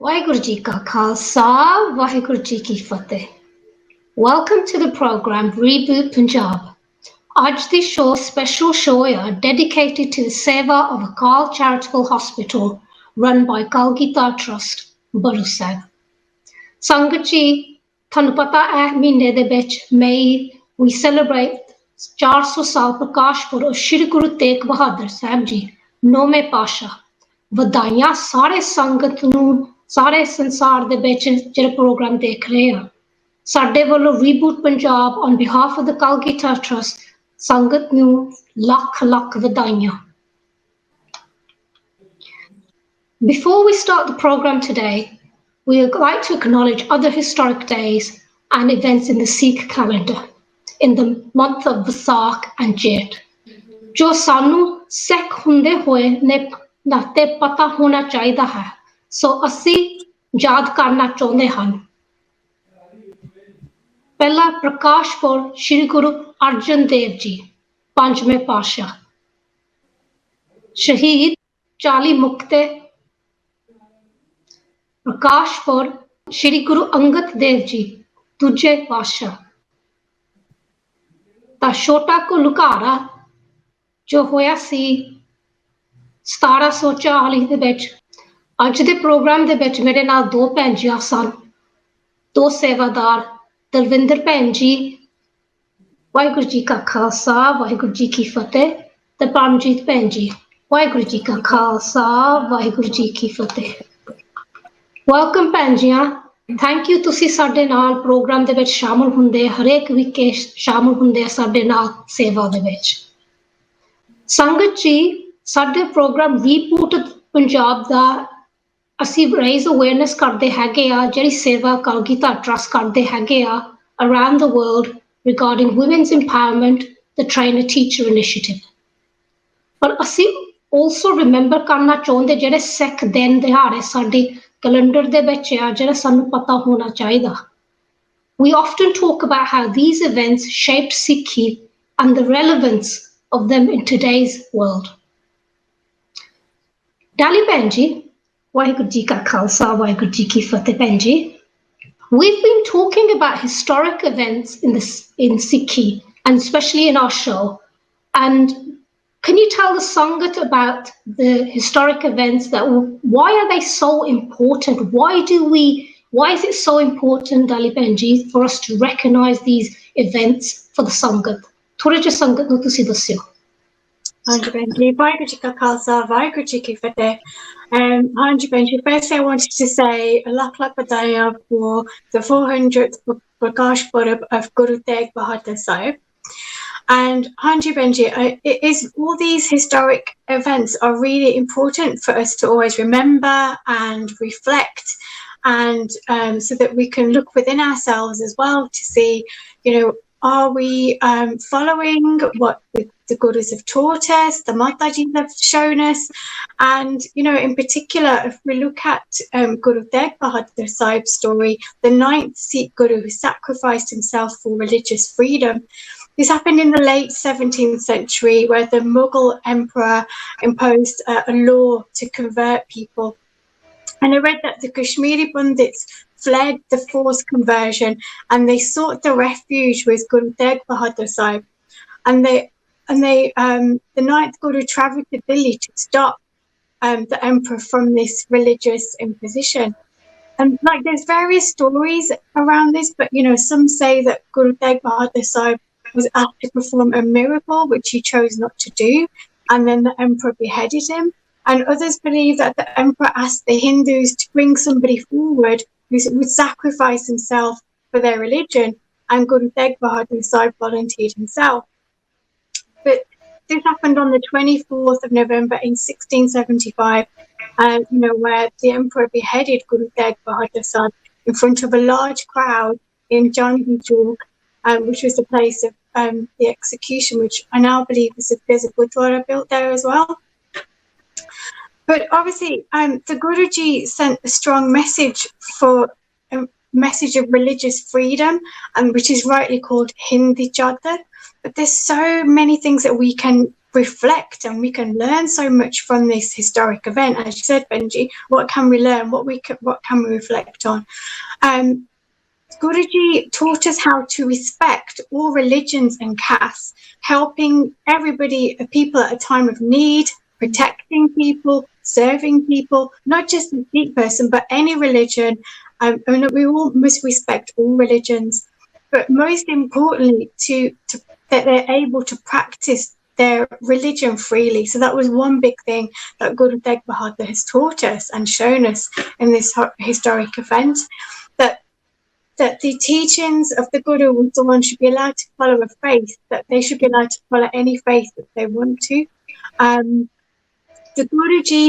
ਵਾਹਿਗੁਰੂ ਜੀ ਕਾ ਖਾਲਸਾ ਵਾਹਿਗੁਰੂ ਜੀ ਕੀ ਫਤਿਹ Welcome to the program Reboot Punjab. Aj the show special show dedicated to the seva of Akal Charitable Hospital run by Kalgita Trust, Baru Sahib. Sangat ji, ਤੁਹਾਨੂੰ ਪਤਾ ਹੈ ਮਹੀਨੇ ਦੇ ਵਿੱਚ we celebrate 400 ਸਾਲ ਪ੍ਰਕਾਸ਼ ਪੁਰਬ ਸ਼੍ਰੀ ਗੁਰੂ ਤੇਗ ਬਹਾਦਰ ਸਾਹਿਬ ਜੀ ਨੌਵੇਂ ਪਾਤਸ਼ਾਹ ਵਧਾਈਆਂ ਸਾਰੇ ਸੰਗਤ ਨੂੰ ਸਾਰੇ ਸੰਸਾਰ ਦੇ ਵਿੱਚ ਜਿਹੜਾ ਪ੍ਰੋਗਰਾਮ ਦੇਖ ਰਹੇ ਆ ਸਾਡੇ ਵੱਲੋਂ reboot Punjab on behalf of the Kalgita Trust ਸੰਗਤ ਨੂੰ ਲੱਖ ਲੱਖ ਵਧਾਈਆਂ Before we start the program today, we would like to acknowledge other historic days and events in the Sikh calendar in the month of Vaisakh and Jeth. ਜੋ ਸਾਨੂੰ ਸਿੱਖ ਹੁੰਦੇ ਹੋਏ ਨੇ ਨਾਤੇ ਪਤਾ ਹੋਣਾ ਚਾਹੀਦਾ ਹੈ ਸੋ ਅਸੀਂ ਯਾਦ ਕਰਨਾ ਚਾਹੁੰਦੇ ਹਨ ਪਹਿਲਾ ਪ੍ਰਕਾਸ਼ ਪੁਰਬ ਸ਼੍ਰੀ ਗੁਰੂ ਅਰਜਨ ਦੇਵ ਜੀ ਪੰਜਵੇਂ ਪਾਤਸ਼ਾਹ ਸ਼ਹੀਦ 40 ਮੁਕਤੇ ਪ੍ਰਕਾਸ਼ ਪੁਰਬ ਸ਼੍ਰੀ ਗੁਰੂ ਅੰਗਦ ਦੇਵ ਜੀ ਦੂਜੇ ਪਾਤਸ਼ਾਹ ਤਾਂ ਛੋਟਾ ਘੁਲਕਾਰਾ ਜੋ ਹੋਇਆ ਸੀ 1740 ਦੇ ਵਿੱਚ ਅੱਜ ਦੇ ਪ੍ਰੋਗਰਾਮ ਦੇ ਵਿੱਚ ਮੇਰੇ ਨਾਲ ਦੋ ਭੈਣ ਜੀ ਸਨ ਦੋ ਸੇਵਾਦਾਰ ਦਲਵਿੰਦਰ ਭੈਣ ਜੀ ਵਾਹਿਗੁਰੂ ਜੀ ਕਾ ਖਾਲਸਾ ਵਾਹਿਗੁਰੂ ਜੀ ਕੀ ਫਤਿਹ ਤੇ ਪਰਮਜੀਤ ਭੈਣ ਜੀ ਵਾਹਿਗੁਰੂ ਜੀ ਕਾ ਖਾਲਸਾ ਵਾਹਿਗੁਰੂ ਜੀ ਕੀ ਫਤਿਹ ਵੈਲਕਮ ਭੈਣ ਜੀਆਂ ਥੈਂਕ ਯੂ ਤੁਸੀਂ ਸਾਡੇ ਨਾਲ ਪ੍ਰੋਗਰਾਮ ਦੇ ਵਿੱਚ ਸ਼ਾਮਲ ਹੁੰਦੇ ਹਰੇਕ ਵੀਕੇ ਸ਼ਾਮਲ ਹੁੰਦੇ ਆ ਸਾਡੇ ਨਾਲ ਸੇਵਾ ਦੇ ਵਿੱਚ ਸੰਗਤ ਜੀ ਸਾਡੇ ਪ੍ਰੋਗਰਾਮ ਰੀਬੂਟ ਪੰਜਾਬ ਦਾ ਅਸੀਂ ਰੇਜ਼ ਅਵੇਅਰਨੈਸ ਕਰਦੇ ਹੈਗੇ ਆ ਜਿਹੜੀ ਸੇਵਾ ਕਲਗੀਧਰ ਟਰੱਸਟ ਕਰਦੇ ਹੈਗੇ ਆ around the world regarding women's empowerment, the Train a Teacher initiative. ਪਰ ਅਸੀਂ also remember ਕਰਨਾ ਚਾਹੁੰਦੇ ਜਿਹੜੇ ਸਿੱਖ ਦਿਨ ਦਿਹਾੜੇ ਸਾਡੇ ਕੈਲੰਡਰ ਦੇ ਵਿੱਚ ਆ ਜਿਹੜਾ ਸਾਨੂੰ ਪਤਾ ਹੋਣਾ ਚਾਹੀਦਾ We often talk about how these events shaped Sikhi and the relevance of them in today's world. Dali Benji, Waheguru Ji Ka Khalsa, Waheguru Ji Ki Fateh Benji. We've been talking about historic events in Sikhi, and especially in our show. And can you tell the Sangat about the historic events why are they so important? Why is it so important, Dali Benji, for us to recognize these events for the Sangat? Thora jiha Sangat nu tusi dassyo. Hanji Benji, Waheguru Ji Ka Khalsa, Waheguru Ji Ki Fateh. Hanji Benji, first I wanted to say a lakh badaya for the 400th Prakash Purab of Guru Teg Bahadur Sahib. And Hanji Benji, it is all these historic events are really important for us to always remember and reflect, and so that we can look within ourselves as well to see, are we following what the Gurus have taught us, the Matajis have shown us, and in particular, if we look at Guru Teg Bahadur Sahib's story, the 9th Sikh Guru who sacrificed himself for religious freedom. This happened in the late 17th century, where the Mughal emperor imposed a law to convert people. And I read that the Kashmiri Pandits fled the forced conversion and they sought the refuge with Guru Teg Bahadur Sahib. And the 9th Guru travelled to Delhi to stop the emperor from this religious imposition. And there's various stories around this, but some say that Guru Teg Bahadur Sahib was asked to perform a miracle, which he chose not to do, and then the emperor beheaded him. And others believe that the emperor asked the Hindus to bring somebody forward who would sacrifice himself for their religion, and Guru Teg Bahadur Sahib volunteered himself. But this happened on the 24th of November in 1675, where the emperor beheaded Guru Teg Bahadur Sahib in front of a large crowd in Jandi Chowk, which was the place of the execution, which I now believe there's a Gurdwara built there as well. But obviously, the Guruji sent a strong message a message of religious freedom, which is rightly called Hindi Chadar. But there's so many things that we can reflect, and we can learn so much from this historic event. As you said, Benji, what can we learn? What can we reflect on? Guruji taught us how to respect all religions and castes, helping people at a time of need, protecting people, serving people, not just the Sikh person, but any religion. And we all must respect all religions, but most importantly, that they're able to practice their religion freely. So that was one big thing that Guru Tegh Bahadur has taught us and shown us in this historic event, that the teachings of the Guru was the one should be allowed to follow a faith, that they should be allowed to follow any faith that they want to. The Guruji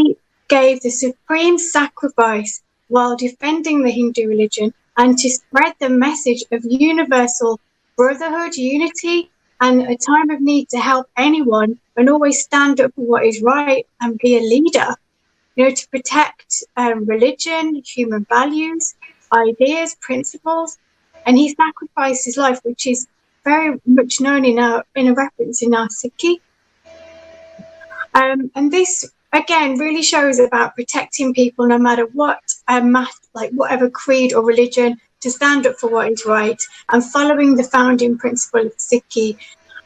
gave the supreme sacrifice while defending the Hindu religion and to spread the message of universal brotherhood, unity, and a time of need to help anyone and always stand up for what is right and be a leader, to protect religion, human values, ideas, principles. And he sacrificed his life, which is very much known in a reference in our Sikhi. And this again really shows about protecting people no matter what whatever creed or religion, to stand up for what is right and following the founding principle of Sikhi.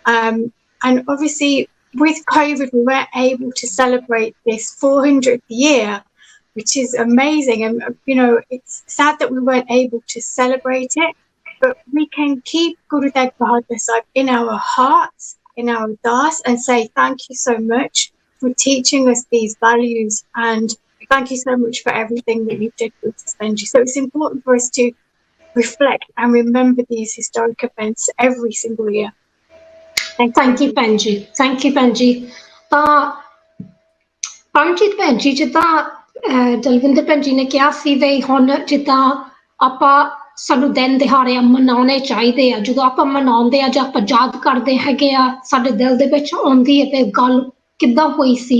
And obviously with COVID, we weren't able to celebrate this 400th year, which is amazing. And, it's sad that we weren't able to celebrate it, but we can keep Guru Tegh Bahadur Sahib in our hearts, in our das, and say thank you so much for teaching us these values, and thank you so much for everything that you did with us, Benji. So it's important for us to reflect and remember these historic events every single year. Thank you, Benji. Thank you, Benji. Parmjit Benji, ਜਿੱਦਾਂ ਦਲਵਿੰਦਰ ਭੈਣ ਜੀ ਨੇ ਕਿਹਾ ਸੀ ਵੀ ਹੁਣ ਜਿੱਦਾਂ ਆਪਾਂ ਸਾਨੂੰ ਦਿਨ ਦਿਹਾੜੇ ਮਨਾਉਣੇ ਚਾਹੀਦੇ ਆ, ਜਦੋਂ ਆਪਾਂ ਮਨਾਉਂਦੇ ਆ ਜਾਂ ਆਪਾਂ ਯਾਦ ਕਰਦੇ ਹੈਗੇ ਆ, ਸਾਡੇ ਦਿਲ ਦੇ ਵਿੱਚ ਆਉਂਦੀ ਹੈ ਤੇ ਗੱਲ ਕਿੱਦਾਂ ਹੋਈ ਸੀ.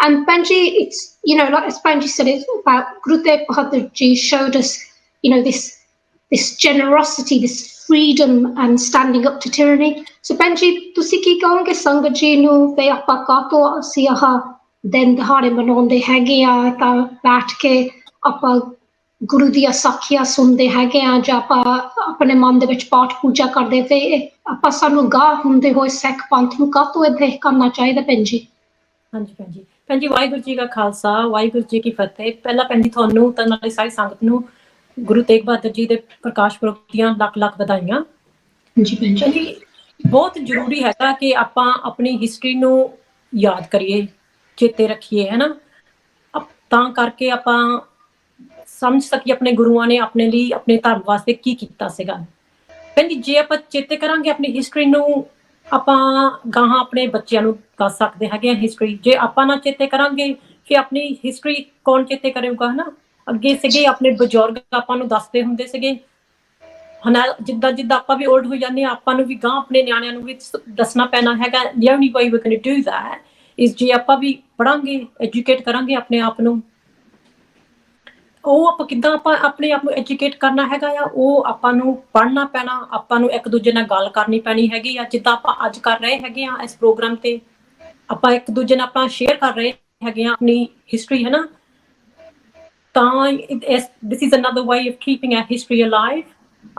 And Benji, it's, like as Benji said, it's about Guru Tegh Bahadur Ji showed us, this generosity, this freedom and standing up to tyranny. So Benji, ਤੁਸੀਂ ਕੀ ਕਹੋਗੇ ਸੰਗਤ ਜੀ ਨੂੰ ਵੀ ਆਪਾਂ ਕਾਹਤੋਂ ਅਸੀਂ ਆਹ ਦਿਨ ਦਿਹਾੜੇ ਮਨਾਉਂਦੇ ਹੈਗੇ ਆ, ਤਾਂ ਬੈਠ ਕੇ ਆਪਾਂ ਗੁਰੂ ਦੀਆਂ ਸਾਖੀਆਂ ਸੁਣਦੇ ਹੈਗੇ ਆ, ਜਾਂ ਆਪਾਂ ਆਪਣੇ ਮਨ ਦੇ ਵਿੱਚ ਪਾਠ ਪੂਜਾ ਕਰਦੇ, ਤੇ ਆਪਾਂ ਸਾਨੂੰ ਗਾਹ ਹੁੰਦੇ ਹੋਏ ਸਿੱਖ ਪੰਥ ਨੂੰ ਕਾਹਤੋਂ ਇੱਥੇ ਕਰਨਾ ਚਾਹੀਦਾ ਭੈਣ ਜੀ? ਹਾਂਜੀ ਭੈਣ ਜੀ ਵਾਹਿਗੁਰੂ ਜੀ ਕਾ ਖਾਲਸਾ, ਵਾਹਿਗੁਰੂ ਜੀ ਕੀ ਫਤਿਹ। ਪਹਿਲਾਂ ਭੈਣ ਜੀ ਤੁਹਾਨੂੰ ਤਾਂ ਨਾਲੇ ਸਾਰੀ ਸੰਗਤ ਨੂੰ ਗੁਰੂ ਤੇਗ ਬਹਾਦਰ ਜੀ ਦੇ ਪ੍ਰਕਾਸ਼ ਪੁਰਬ ਦੀਆਂ ਲੱਖ ਲੱਖ ਵਧਾਈਆਂ। ਜੀ ਭੈਣ ਜੀ, ਬਹੁਤ ਜ਼ਰੂਰੀ ਹੈਗਾ ਕਿ ਆਪਾਂ ਆਪਣੀ ਹਿਸਟਰੀ ਨੂੰ ਯਾਦ ਕਰੀਏ, ਚੇਤੇ ਰੱਖੀਏ, ਹੈ ਨਾ, ਤਾਂ ਕਰਕੇ ਆਪਾਂ ਸਮਝ ਸਕੀਏ ਆਪਣੇ ਗੁਰੂਆਂ ਨੇ ਆਪਣੇ ਲਈ, ਆਪਣੇ ਧਰਮ ਵਾਸਤੇ ਕੀ ਕੀਤਾ ਸੀਗਾ। ਭੈਣ ਜੀ, ਜੇ ਆਪਾਂ ਚੇਤੇ ਕਰਾਂਗੇ ਆਪਣੀ ਹਿਸਟਰੀ ਨੂੰ, ਆਪਾਂ ਗਾਹਾਂ ਆਪਣੇ ਬੱਚਿਆਂ ਨੂੰ ਦੱਸ ਸਕਦੇ ਹੈਗੇ ਆ ਹਿਸਟਰੀ। ਜੇ ਆਪਾਂ ਨਾ ਚੇਤੇ ਕਰਾਂਗੇ ਫਿਰ ਆਪਣੀ ਹਿਸਟਰੀ ਕੌਣ ਚੇਤੇ ਕਰੇਗਾ, ਹੈ ਨਾ। ਅੱਗੇ ਸੀਗੇ ਆਪਣੇ ਬਜ਼ੁਰਗ ਆਪਾਂ ਨੂੰ ਦੱਸਦੇ ਹੁੰਦੇ ਸੀਗੇ, ਹਨਾ, ਜਿੱਦਾਂ ਜਿੱਦਾਂ ਆਪਾਂ ਵੀ ਓਲਡ ਹੋ ਜਾਂਦੇ ਹਾਂ, ਆਪਾਂ ਨੂੰ ਵੀ ਗਾਂ ਆਪਣੇ ਨਿਆਣਿਆਂ ਨੂੰ ਵੀ ਦੱਸਣਾ ਪੈਣਾ ਹੈਗਾ। The only way we're going to do that is ਜੇ ਆਪਾਂ ਵੀ ਪੜਾਂਗੇ, ਐਜੂਕੇਟ ਕਰਾਂਗੇ ਆਪਣੇ ਆਪ ਨੂੰ। ਉਹ ਆਪਾਂ ਕਿੱਦਾਂ ਆਪਾਂ ਆਪਣੇ ਆਪ ਨੂੰ ਐਜੂਕੇਟ ਕਰਨਾ ਹੈਗਾ ਆ, ਉਹ ਆਪਾਂ ਨੂੰ ਪੜ੍ਹਨਾ ਪੈਣਾ, ਆਪਾਂ ਨੂੰ ਇੱਕ ਦੂਜੇ ਨਾਲ ਗੱਲ ਕਰਨੀ ਪੈਣੀ ਹੈਗੀ ਆ, ਜਿੱਦਾਂ ਆਪਾਂ ਅੱਜ ਕਰ ਰਹੇ ਹੈਗੇ ਆ ਇਸ ਪ੍ਰੋਗਰਾਮ ਤੇ। ਆਪਾਂ ਇੱਕ ਦੂਜੇ ਨਾਲ ਆਪਾਂ ਸ਼ੇਅਰ ਕਰ ਰਹੇ ਹੈਗੇ ਆ ਆਪਣੀ ਹਿਸਟਰੀ, ਹੈ ਨਾ। ਤਾਂ this is another way of keeping our history alive.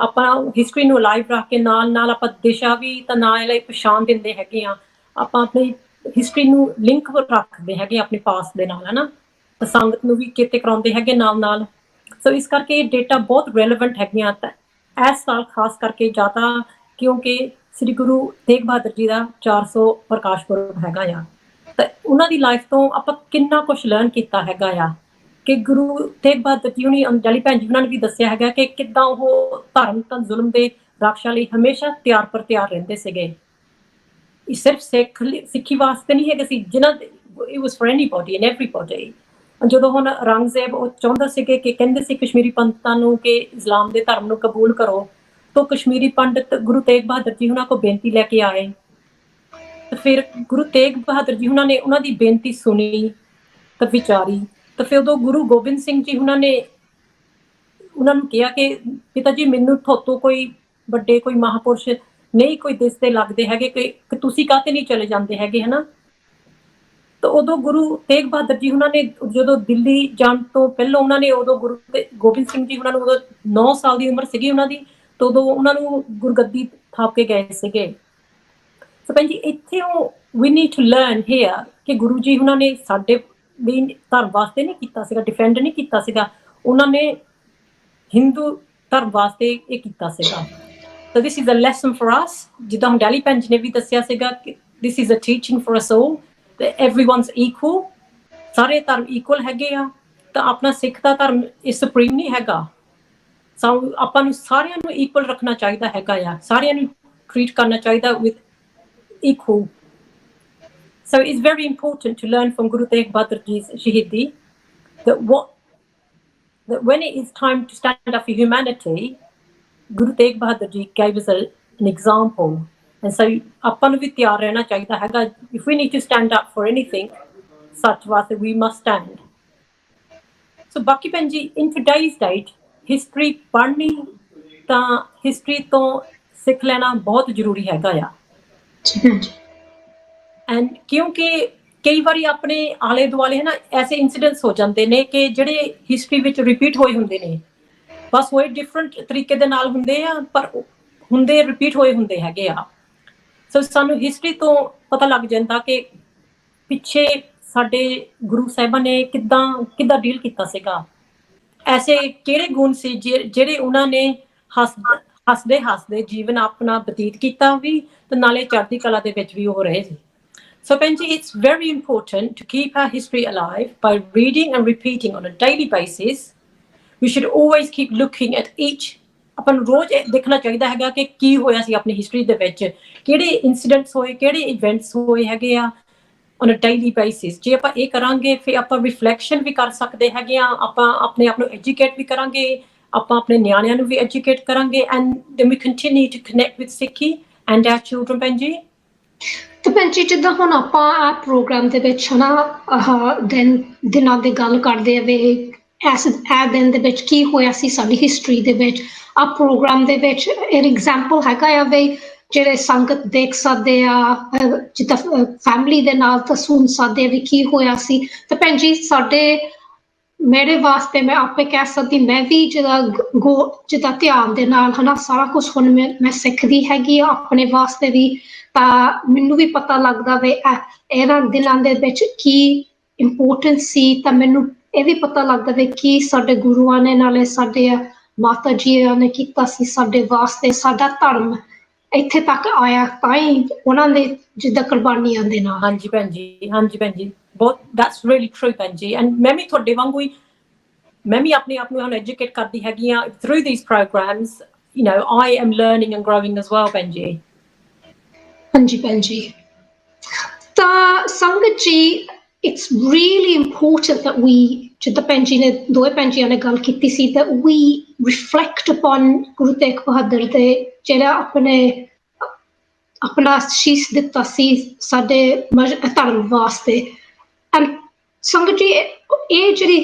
ਆਪਾਂ ਹਿਸਟਰੀ ਨੂੰ ਅਲਾਈਵ ਰੱਖ ਕੇ ਨਾਲ ਨਾਲ ਆਪਾਂ ਦਿਸ਼ਾ ਵੀ ਤਾਂ ਨਾਲ ਲਈ ਪਛਾਣ ਦਿੰਦੇ ਹੈਗੇ ਆ। ਆਪਾਂ ਆਪਣੀ ਹਿਸਟਰੀ ਨੂੰ ਲਿੰਕ ਰੱਖਦੇ ਹੈਗੇ ਆਪਣੇ ਪਾਸਟ ਦੇ ਨਾਲ, ਹੈ ਨਾ, ਤਾਂ ਸੰਗਤ ਨੂੰ ਵੀ ਚੇਤੇ ਕਰਾਉਂਦੇ ਹੈਗੇ ਨਾਲ ਨਾਲ। ਸੋ ਇਸ ਕਰਕੇ ਇਹ ਡੇਟਾ ਬਹੁਤ ਰੈਲੇਵੈਂਟ ਹੈਗੀਆਂ ਤਾਂ ਇਸ ਸਾਲ ਖਾਸ ਕਰਕੇ ਜ਼ਿਆਦਾ, ਕਿਉਂਕਿ ਸ੍ਰੀ ਗੁਰੂ ਤੇਗ ਬਹਾਦਰ ਜੀ ਦਾ 400 ਪ੍ਰਕਾਸ਼ ਪੁਰਬ ਹੈਗਾ ਆ। ਤਾਂ ਉਹਨਾਂ ਦੀ ਲਾਈਫ ਤੋਂ ਆਪਾਂ ਕਿੰਨਾ ਕੁਛ ਲਰਨ ਕੀਤਾ ਹੈਗਾ ਆ, ਕਿ ਗੁਰੂ ਤੇਗ ਬਹਾਦਰ ਜੀ ਹੁਣੀ, ਅੰਜਲੀ ਭੈਣ ਜੀ ਉਹਨਾਂ ਨੇ ਵੀ ਦੱਸਿਆ ਹੈਗਾ ਕਿ ਕਿੱਦਾਂ ਉਹ ਧਰਮ ਤਾਂ ਜ਼ੁਲਮ ਦੇ ਰਾਖਸ਼ਾ ਲਈ ਹਮੇਸ਼ਾ ਤਿਆਰ ਪਰ ਤਿਆਰ ਰਹਿੰਦੇ ਸੀਗੇ। ਇਹ ਸਿਰਫ ਸਿੱਖੀ ਵਾਸਤੇ ਨਹੀਂ ਹੈਗਾ ਸੀ, ਜਿਨ੍ਹਾਂ it was for anybody and everybody। ਜਦੋਂ ਹੁਣ ਔਰੰਗਜ਼ੇਬ ਉਹ ਚਾਹੁੰਦਾ ਸੀਗੇ ਕਿ ਕਹਿੰਦੇ ਸੀ ਕਸ਼ਮੀਰੀ ਪੰਡਤਾਂ ਨੂੰ ਕਿ ਇਸਲਾਮ ਦੇ ਧਰਮ ਨੂੰ ਕਬੂਲ ਕਰੋ, ਤਾਂ ਕਸ਼ਮੀਰੀ ਪੰਡਤ ਗੁਰੂ ਤੇਗ ਬਹਾਦਰ ਜੀ ਉਹਨਾਂ ਕੋਲ ਬੇਨਤੀ ਲੈ ਕੇ ਆਏ। ਤੇ ਫਿਰ ਗੁਰੂ ਤੇਗ ਬਹਾਦਰ ਜੀ ਉਹਨਾਂ ਨੇ ਉਹਨਾਂ ਦੀ ਬੇਨਤੀ ਸੁਣੀ ਤਾਂ ਵਿਚਾਰੀ। ਤਾਂ ਫਿਰ ਉਦੋਂ ਗੁਰੂ ਗੋਬਿੰਦ ਸਿੰਘ ਜੀ ਉਹਨਾਂ ਨੇ ਉਹਨਾਂ ਨੂੰ ਕਿਹਾ ਕਿ ਪਿਤਾ ਜੀ, ਮੈਨੂੰ ਤੁਹਾਤੋਂ ਕੋਈ ਵੱਡੇ ਕੋਈ ਮਹਾਂਪੁਰਸ਼ ਨਹੀਂ ਕੋਈ ਦਿਸਦੇ ਲੱਗਦੇ ਹੈਗੇ ਕਿ ਤੁਸੀਂ ਕਾਹਤੇ ਨਹੀਂ ਚਲੇ ਜਾਂਦੇ ਹੈਗੇ, ਹੈ ਨਾ। ਤਾਂ ਉਦੋਂ ਗੁਰੂ ਤੇਗ ਬਹਾਦਰ ਜੀ ਉਹਨਾਂ ਨੇ ਜਦੋਂ ਦਿੱਲੀ ਜਾਣ ਤੋਂ ਪਹਿਲਾਂ ਉਹਨਾਂ ਨੇ ਉਦੋਂ ਗੁਰੂ ਗੋਬਿੰਦ ਸਿੰਘ ਜੀ ਉਹਨਾਂ ਨੂੰ ਉਦੋਂ 9 ਸਾਲ ਦੀ ਉਮਰ ਸੀਗੀ ਉਹਨਾਂ ਦੀ, ਤਾਂ ਉਦੋਂ ਉਹਨਾਂ ਨੂੰ ਗੁਰਗੱਦੀ ਥਾਪ ਕੇ ਗਏ ਸੀਗੇ। ਸੋ ਭੈਣ ਜੀ ਇੱਥੇ ਵੀ ਨੀਡ ਟੂ ਲਰਨ ਹੇਅਰ ਕਿ ਗੁਰੂ ਜੀ ਉਹਨਾਂ ਨੇ ਸਾਡੇ ਲਈ ਧਰਮ ਵਾਸਤੇ ਨਹੀਂ ਕੀਤਾ ਸੀਗਾ, ਡਿਫੈਂਡ ਨਹੀਂ ਕੀਤਾ ਸੀਗਾ, ਉਹਨਾਂ ਨੇ ਹਿੰਦੂ ਧਰਮ ਵਾਸਤੇ ਇਹ ਕੀਤਾ ਸੀਗਾ। So this is a lesson for us, ਜਿੱਦਾਂ ਹੁਣ ਡੈਲੀ ਭੈਣ ਜੀ ਨੇ ਵੀ ਦੱਸਿਆ ਸੀਗਾ ਕਿ this is a teaching for us all that everyone's equal, ਸਾਰੇ ਧਰਮ equal ਹੈਗੇ ਆ, ਤਾਂ ਆਪਣਾ ਸਿੱਖ ਦਾ ਧਰਮ ਇਹ ਸੁਪਰੀਮ ਨਹੀਂ ਹੈਗਾ। ਸੋ ਆਪਾਂ ਨੂੰ ਸਾਰਿਆਂ ਨੂੰ equal ਰੱਖਣਾ ਚਾਹੀਦਾ ਹੈਗਾ ਆ, ਸਾਰਿਆਂ ਨੂੰ treat ਕਰਨਾ ਚਾਹੀਦਾ with equal. So it's very important to learn from Guru Tegh Bahadur Ji's Shahidi that when it is time to stand up for humanity, Guru Tegh Bahadur Ji gave us an example. And so ਆਪਾਂ ਨੂੰ ਵੀ ਤਿਆਰ ਰਹਿਣਾ ਚਾਹੀਦਾ ਹੈਗਾ, if we need to stand up for anything such ਵਾਸਤੇ we must stand. So ਬਾਕੀ ਭੈਣ ਜੀ in today's date history ਪੜ੍ਹਨੀ ਤਾਂ history ਤੋਂ ਸਿੱਖ ਲੈਣਾ ਬਹੁਤ ਜ਼ਰੂਰੀ ਹੈਗਾ ਆ। ਐਂਡ ਕਿਉਂਕਿ ਕਈ ਵਾਰੀ ਆਪਣੇ ਆਲੇ ਦੁਆਲੇ ਹੈ ਨਾ ਐਸੇ ਇਨਸੀਡੈਂਟਸ ਹੋ ਜਾਂਦੇ ਨੇ ਕਿ ਜਿਹੜੇ ਹਿਸਟਰੀ ਵਿੱਚ ਰਿਪੀਟ ਹੋਏ ਹੁੰਦੇ ਨੇ, ਬਸ ਉਹ ਡਿਫਰੈਂਟ ਤਰੀਕੇ ਦੇ ਨਾਲ ਹੁੰਦੇ ਆ ਪਰ ਹੁੰਦੇ ਰਿਪੀਟ ਹੋਏ ਹੁੰਦੇ ਹੈਗੇ ਆ। ਸੋ ਸਾਨੂੰ ਹਿਸਟਰੀ ਤੋਂ ਪਤਾ ਲੱਗ ਜਾਂਦਾ ਕਿ ਪਿੱਛੇ ਸਾਡੇ ਗੁਰੂ ਸਾਹਿਬਾਂ ਨੇ ਕਿੱਦਾਂ ਡੀਲ ਕੀਤਾ ਸੀਗਾ, ਐਸੇ ਕਿਹੜੇ ਗੁਣ ਸੀ ਜਿਹੜੇ ਉਹਨਾਂ ਨੇ ਹੱਸਦੇ ਜੀਵਨ ਆਪਣਾ ਬਤੀਤ ਕੀਤਾ ਵੀ ਤੇ ਨਾਲੇ ਚੜ੍ਹਦੀ ਕਲਾ ਦੇ ਵਿੱਚ ਵੀ ਉਹ ਰਹੇ ਸੀ। So Benji, it's very important to keep our history alive by reading and repeating on a daily basis. We should always keep looking at each, ਆਪਾਂ ਨੂੰ ਰੋਜ਼ ਦੇਖਣਾ ਚਾਹੀਦਾ ਹੈਗਾ ਕਿ ਕੀ ਹੋਇਆ ਸੀ ਆਪਣੀ ਹਿਸਟਰੀ ਦੇ ਵਿੱਚ, ਕਿਹੜੇ ਇਨਸੀਡੈਂਟਸ ਹੋਏ, ਕਿਹੜੇ ਇਵੈਂਟਸ ਹੋਏ ਹੈਗੇ ਆ on a daily basis. ਜੇ ਆਪਾਂ ਇਹ ਕਰਾਂਗੇ ਫਿਰ ਆਪਾਂ ਰਿਫਲੈਕਸ਼ਨ ਵੀ ਕਰ ਸਕਦੇ ਹੈਗੇ ਆ, ਆਪਾਂ ਆਪਣੇ ਆਪ ਨੂੰ ਐਜੂਕੇਟ ਵੀ ਕਰਾਂਗੇ, ਆਪਾਂ ਆਪਣੇ ਨਿਆਣਿਆਂ ਨੂੰ ਵੀ ਐਜੂਕੇਟ ਕਰਾਂਗੇ, and then we continue to connect with Sikhi and our children, Benji. ਤੇ ਭੈਣ ਜੀ ਜਿੱਦਾਂ ਹੁਣ ਆਪਾਂ ਆ ਪ੍ਰੋਗਰਾਮ ਦੇ ਵਿੱਚ ਹਨਾ ਦਿਨਾਂ ਦੀ ਗੱਲ ਕਰਦੇ ਆ ਵੀ ਇਹ ਦਿਨ ਦੇ ਵਿੱਚ ਕੀ ਹੋਇਆ ਸੀ ਸਾਡੀ ਹਿਸਟਰੀ ਦੇ ਵਿੱਚ, ਆ ਪ੍ਰੋਗਰਾਮ ਦੇ ਵਿੱਚ ਇਹ ਐਗਜ਼ਾਮਪਲ ਹੈਗਾ ਆ ਵੀ ਜਿਹੜੇ ਸੰਗਤ ਦੇਖ ਸਕਦੇ ਆ, ਜਿੱਦਾਂ ਫੈਮਿਲੀ ਦੇ ਨਾਲ ਤਾਂ ਸੁਣ ਸਕਦੇ ਵੀ ਕੀ ਹੋਇਆ ਸੀ। ਤੇ ਭੈਣ ਜੀ ਮੇਰੇ ਵਾਸਤੇ ਮੈਂ ਆਪੇ ਕਹਿ ਸਕਦੀ, ਮੈਂ ਵੀ ਜਿੱਦਾਂ ਧਿਆਨ ਦੇ ਨਾਲ ਹਨਾ ਸਾਰਾ ਕੁਛ ਹੁਣ ਮੈਂ ਸਿੱਖਦੀ ਹੈਗੀ ਆ ਆਪਣੇ ਵਾਸਤੇ ਵੀ, ਤਾਂ ਮੈਨੂੰ ਵੀ ਪਤਾ ਲੱਗਦਾ ਵੀ ਇਹਨਾਂ ਦਿਨਾਂ ਦੇ ਵਿੱਚ ਕੀ ਇੰਪੋਰਟੈਂਸ ਸੀ, ਤਾਂ ਮੈਨੂੰ ਇਹ ਵੀ ਪਤਾ ਲੱਗਦਾ ਵੀ ਕੀ ਸਾਡੇ ਗੁਰੂਆਂ ਨੇ ਨਾਲੇ ਸਾਡੇ ਮਾਤਾ ਜੀ ਨੇ ਕੀਤਾ ਸੀ ਸਾਡੇ ਵਾਸਤੇ, ਸਾਡਾ ਧਰਮ ਇੱਥੇ ਤੱਕ ਆਇਆ ਤਾਂ ਹੀ ਉਹਨਾਂ ਦੇ ਜਿੱਦਾਂ ਕੁਰਬਾਨੀਆਂ ਦੇ ਨਾਲ। ਹਾਂਜੀ ਭੈਣ ਜੀ ਬਹੁਤ that's really true ਭੈਣ ਜੀ। ਐਂਡ ਮੈਂ ਵੀ ਤੁਹਾਡੇ ਵਾਂਗੂ ਹੀ ਮੈਂ ਵੀ ਆਪਣੇ ਆਪ ਨੂੰ ਹੁਣ ਐਜੂਕੇਟ ਕਰਦੀ ਹੈਗੀ ਆ through these programs, you know, I am learning and growing as well ਭੈਣ ਜੀ। ਹਾਂਜੀ ਭੈਣ ਜੀ, ਤਾਂ ਸੰਗਤ ਜੀ it's really important that we, ਜਿੱਦਾਂ ਭੈਣ ਜੀ ਨੇ ਦੋਵੇਂ ਭੈਣ ਜੀਆਂ ਨੇ ਗੱਲ ਕੀਤੀ ਸੀ, that we reflect upon Guru Tegh Bahadur ਦੇ ਜਿਹੜਾ ਆਪਣਾ ਸ਼ੀਸ਼ ਦਿੱਤਾ ਸੀ ਸਾਡੇ ਧਰਮ ਵਾਸਤੇ। ਐਂਡ ਸੰਗਤ ਜੀ ਇਹ ਜਿਹੜੀ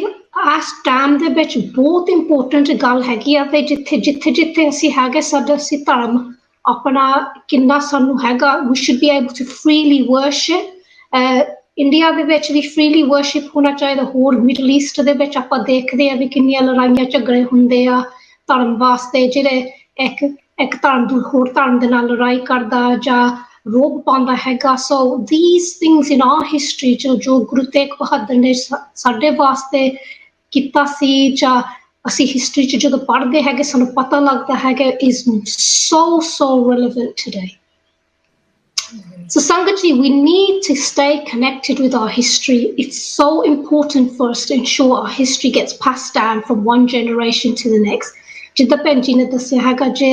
ਇਸ ਟਾਈਮ ਦੇ ਵਿੱਚ ਬਹੁਤ ਇੰਪੋਰਟੈਂਟ ਗੱਲ ਹੈਗੀ ਆ ਵੀ ਜਿੱਥੇ ਅਸੀਂ ਹੈਗੇ ਅਸੀਂ ਧਰਮ ਆਪਣਾ ਕਿੰਨਾ ਸਾਨੂੰ ਹੈਗਾ, we should be able to freely worship। India ਦੇ ਵਿੱਚ ਵੀ freely worship ਹੋਣਾ ਚਾਹੀਦਾ, ਹੋਰ ਮਿਡਲ ਈਸਟ ਦੇ ਵਿੱਚ ਆਪਾਂ ਦੇਖਦੇ ਆ ਵੀ ਕਿੰਨੀਆਂ ਲੜਾਈਆਂ ਝਗੜੇ ਹੁੰਦੇ ਆ ਧਰਮ ਵਾਸਤੇ, ਜਿਹੜੇ ਇੱਕ ਧਰਮ ਹੋਰ ਧਰਮ ਦੇ ਨਾਲ ਲੜਾਈ ਕਰਦਾ ਜਾਂ ਰੋਬ ਪਾਉਂਦਾ ਹੈਗਾ। ਸੋ these things in our history ਜੋ ਗੁਰੂ ਤੇਗ ਬਹਾਦਰ ਨੇ ਸਾਡੇ ਵਾਸਤੇ ਕੀਤਾ ਸੀ, ਜਾਂ ਅਸੀਂ ਹਿਸਟਰੀ 'ਚ ਜਦੋਂ ਪੜ੍ਹਦੇ ਹੈਗੇ ਸਾਨੂੰ ਪਤਾ ਲੱਗਦਾ ਹੈਗਾ, is so relevant today. So Sangatji, we need to stay connected with our history. It's so important for us to ensure our history gets passed down from one generation to the next. ਜਿੱਦਾਂ ਭੈਣ ਜੀ ਨੇ ਦੱਸਿਆ ਹੈਗਾ, ਜੇ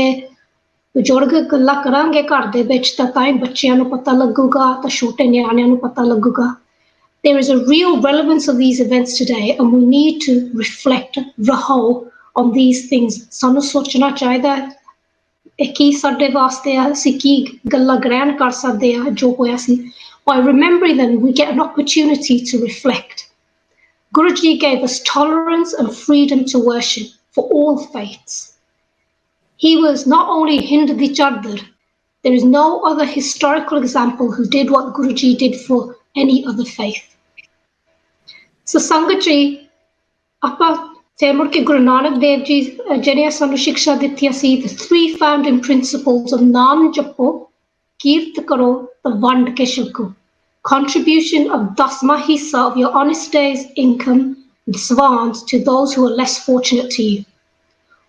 ਬਜ਼ੁਰਗ ਗੱਲਾਂ ਕਰਾਂਗੇ ਘਰ ਦੇ ਵਿੱਚ ਤਾਂ ਹੀ ਬੱਚਿਆਂ ਨੂੰ ਪਤਾ ਲੱਗੂਗਾ, ਤਾਂ ਛੋਟੇ ਨਿਆਣਿਆਂ ਨੂੰ ਪਤਾ ਲੱਗੂਗਾ। There is a real relevance of these events today, and we need to reflect on these things. ਸਾਨੂੰ ਸੋਚਣਾ ਚਾਹੀਦਾ ਇਹ ਕੀ ਸਾਡੇ ਵਾਸਤੇ ਆ, ਅਸੀਂ ਕੀ ਗੱਲਾਂ ਗ੍ਰਹਿਣ ਕਰ ਸਕਦੇ ਆ ਜੋ ਹੋਇਆ ਸੀ। By remembering them, we get an opportunity to reflect. Guru Ji gave us tolerance and freedom to worship for all faiths. He was not only Hindu Chardar, there is no other historical example who did what Guru Ji did for any other faith. ਸੋ ਸੰਗਤ ਜੀ ਆਪਾਂ ਫਿਰ ਮੁੜ ਕੇ ਗੁਰੂ ਨਾਨਕ ਦੇਵ ਜੀ ਜਿਹੜੇ ਸਾਨੂੰ ਸਿੱਖਿਆ ਦਿੱਤੀ ਸੀ the three founding principles of ਨਾਮ ਜਪੋ ਕੀਰਤ ਕਰੋ ਤੇ ਵੰਡ ਕੇ ਛਕੋ contribution of dasma hissa of your honest day's income disvans to those who are less fortunate to you.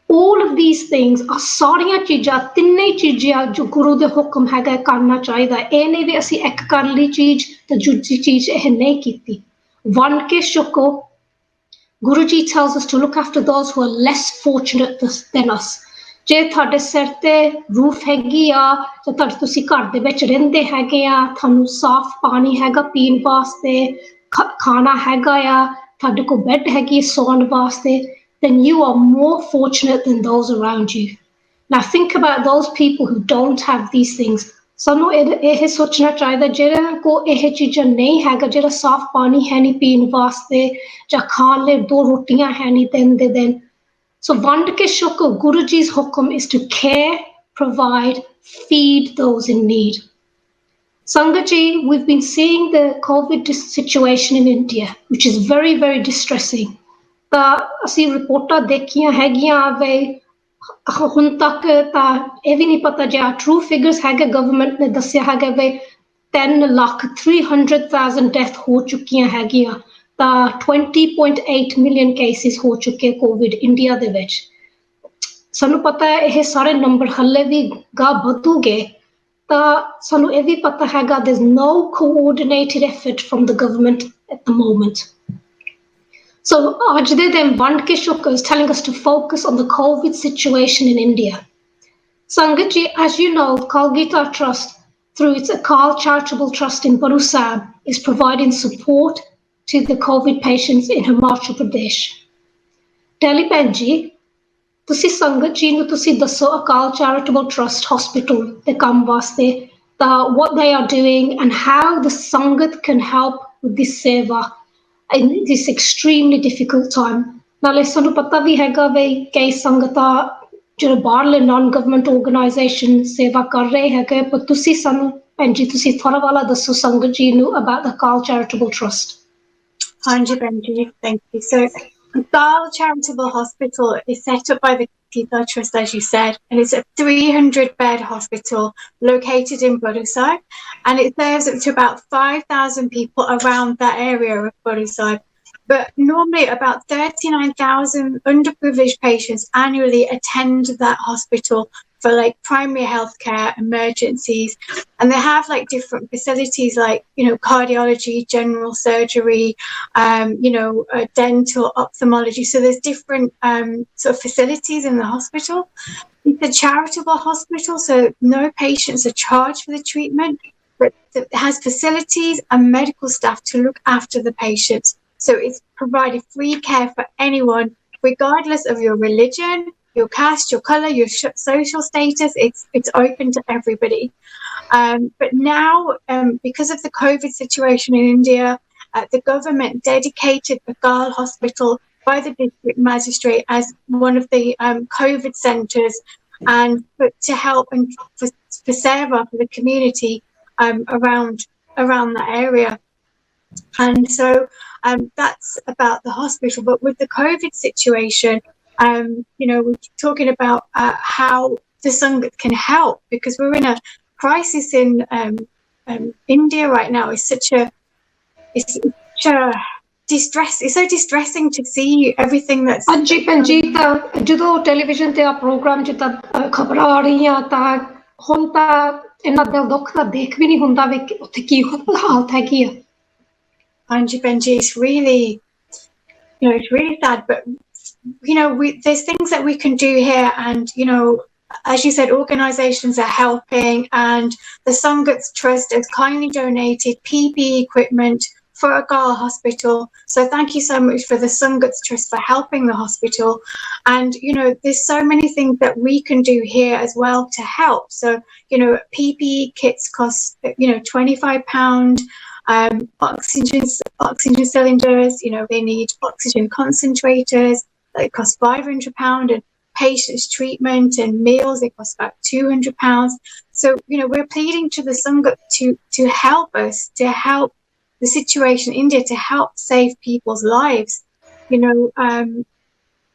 All of these things are ਸਾਰੀਆਂ ਚੀਜ਼ਾਂ ਤਿੰਨੇ ਚੀਜ਼ਾਂ ਜੋ ਗੁਰੂ ਦੇ ਹੁਕਮ ਹੈਗਾ ਕਰਨਾ ਚਾਹੀਦਾ ਇਹ ਨਹੀਂ ਵੀ ਅਸੀਂ ਇੱਕ ਕਰ ਲਈ ਚੀਜ਼ ਤੇ ਦੂਜੀ ਚੀਜ਼ ਇਹ ਨਹੀਂ ਕੀਤੀ ਵੰਡ ਕੇ ਛਕੋ Guru Ji tells us to look after those who are less fortunate than us. ਜੇ ਤੁਹਾਡੇ ਸਿਰ ਤੇ ਰੂਫ ਹੈਗੀ ਆ ਤੇ ਤੁਸੀਂ ਘਰ ਦੇ ਵਿੱਚ ਰਹਿੰਦੇ ਹੈਗੇ ਆ ਤੁਹਾਨੂੰ ਸਾਫ਼ ਪਾਣੀ ਹੈਗਾ ਪੀਣ ਵਾਸਤੇ ਖਾਣਾ ਹੈਗਾ ਆ ਤੁਹਾਡੇ ਕੋਲ ਬੈੱਡ ਹੈਗੀ ਸੌਣ ਵਾਸਤੇ then you are more fortunate than those around you. Now think about those people who don't have these things. ਸਾਨੂੰ ਇਹ ਸੋਚਣਾ ਚਾਹੀਦਾ ਜਿਹੜਾ ਕੋ ਇਹ ਚੀਜ਼ਾਂ ਨਹੀਂ ਹੈਗਾ ਜਿਹੜਾ ਸਾਫ਼ ਪਾਣੀ ਹੈ ਨਹੀਂ ਪੀਣ ਵਾਸਤੇ ਜਾਂ ਖਾਣ ਲਈ 2 ਰੋਟੀਆਂ ਹੈ ਨਹੀਂ ਦਿਨ ਦੇ ਦਿਨ ਸੋ ਵੰਡ ਕੇ ਛਕੋ ਗੁਰੂ ਜੀ's ਹੁਕਮ is to care, provide, feed those in need. Sangat ji, we've been seeing the COVID situation in India, which is very, very distressing. ਤਾਂ ਅਸੀਂ ਰਿਪੋਰਟਾਂ ਦੇਖੀਆਂ ਹੈਗੀਆਂ ਵੇ ਹੁਣ ਤੱਕ ਤਾਂ ਇਹ ਵੀ ਨਹੀਂ ਪਤਾ ਜੇ ਟਰੂ ਫਿਗਰਸ ਹੈਗੇ ਗਵਰਨਮੈਂਟ ਨੇ ਦੱਸਿਆ ਹੈਗਾ ਵੇ 10,300,000 ਡੈਥ ਹੋ ਚੁੱਕੀਆਂ ਹੈਗੀਆਂ ਤਾਂ 20.8 ਮਿਲੀਅਨ ਕੇਸਿਸ ਹੋ ਚੁੱਕੇ ਕੋਵਿਡ ਇੰਡੀਆ ਦੇ ਵਿੱਚ ਸਾਨੂੰ ਪਤਾ ਹੈ ਇਹ ਸਾਰੇ ਨੰਬਰ ਹੱਲੇ ਵੀ ਗਾ ਵਧੂਗੇ ਤਾਂ ਸਾਨੂੰ ਇਹ ਵੀ ਪਤਾ ਹੈਗਾ there's no coordinated effort from the government at the moment. So ਅੱਜ ਦੇ ਦਿਨ ਵੰਡ ਕੇ ਛਕੋ is telling us to focus on the COVID situation in India. Sangat ji, as you know, Kalgita Trust, through its Akal Charitable Trust in Baru Sahib, is providing support to the COVID patients in Himachal Pradesh. Delhi Benji, ਤੁਸੀਂ ਸੰਗਤ ਜੀ ਨੂੰ ਤੁਸੀਂ ਦੱਸੋ Akal Charitable Trust Hospital ਦੇ ਕੰਮ ਵਾਸਤੇ ਤਾਂ what they are doing and how the Sangat can help with this seva in this extremely difficult time. ਨਾਲੇ ਸਾਨੂੰ ਪਤਾ ਵੀ ਹੈਗਾ ਵੀ ਕਈ ਸੰਗਤਾਂ ਜਿਹੜੇ ਬਾਹਰਲੇ non-government organization ਸੇਵਾ ਕਰ ਰਹੇ ਹੈਗੇ ਪਰ ਤੁਸੀਂ ਸਾਨੂੰ ਭੈਣ ਜੀ ਤੁਸੀਂ ਥੋੜਾ ਵਾਲਾ ਦੱਸੋ ਸੰਗਤ ਜੀ ਨੂੰ about the Akal Charitable Trust. Hanji Benji, thank you. So Akal Charitable Hospital is set up by the Kalgita Trust, as you said, and it's a 300-bed hospital located in Barusai, and it serves up to about 5,000 people around that area of Barusai. But normally about 39,000 underprivileged patients annually attend that hospital for like primary healthcare emergencies, and they have like different facilities like cardiology, general surgery, dental, ophthalmology. So there's different sort of facilities in the hospital. It's a charitable hospital, so no patients are charged for the treatment, but it has facilities and medical staff to look after the patients. So it's provided free care for anyone, regardless of your religion, your caste, your colour, your social status. It's open to everybody. But now, because of the COVID situation in India, the government dedicated Akal Hospital by the district magistrate as one of the COVID centres, and to help and for seva for the community around that area. And so that's about the hospital. But with the COVID situation, we're talking about how the Sangat can help, because we're in a crisis in India right now. It's such a distress. It's so distressing to see everything that's. ਹਾਂਜੀ ਭੈਣਜੀ ਤਾਂ ਜਦੋਂ television ਤੇ ਆ programme ਜਿੱਦਾਂ ਖਬਰਾਂ ਆ ਰਹੀਆਂ ਤਾਂ ਹੁਣ ਤਾਂ ਇਹਨਾਂ ਦਾ ਦੁੱਖ ਤਾਂ ਦੇਖ ਵੀ ਨਹੀਂ ਹੁੰਦਾ ਵੀ ਉੱਥੇ ਕੀ ਹਾਲਤ ਹੈਗੀ ਆ Anji Benji, it's really sad, but there's things that we can do here, and as you said, organizations are helping, and the Sangat Trust has kindly donated PPE equipment for Akal Hospital. So thank you so much for the Sangat Trust for helping the hospital. And there's so many things that we can do here as well to help. So PPE kits cost £25. Oxygen cylinders, they need oxygen concentrators that cost £500, and patients treatment and meals, it costs about £200. So we're pleading to the Sangat to help us, to help the situation in India to help save people's lives. You know,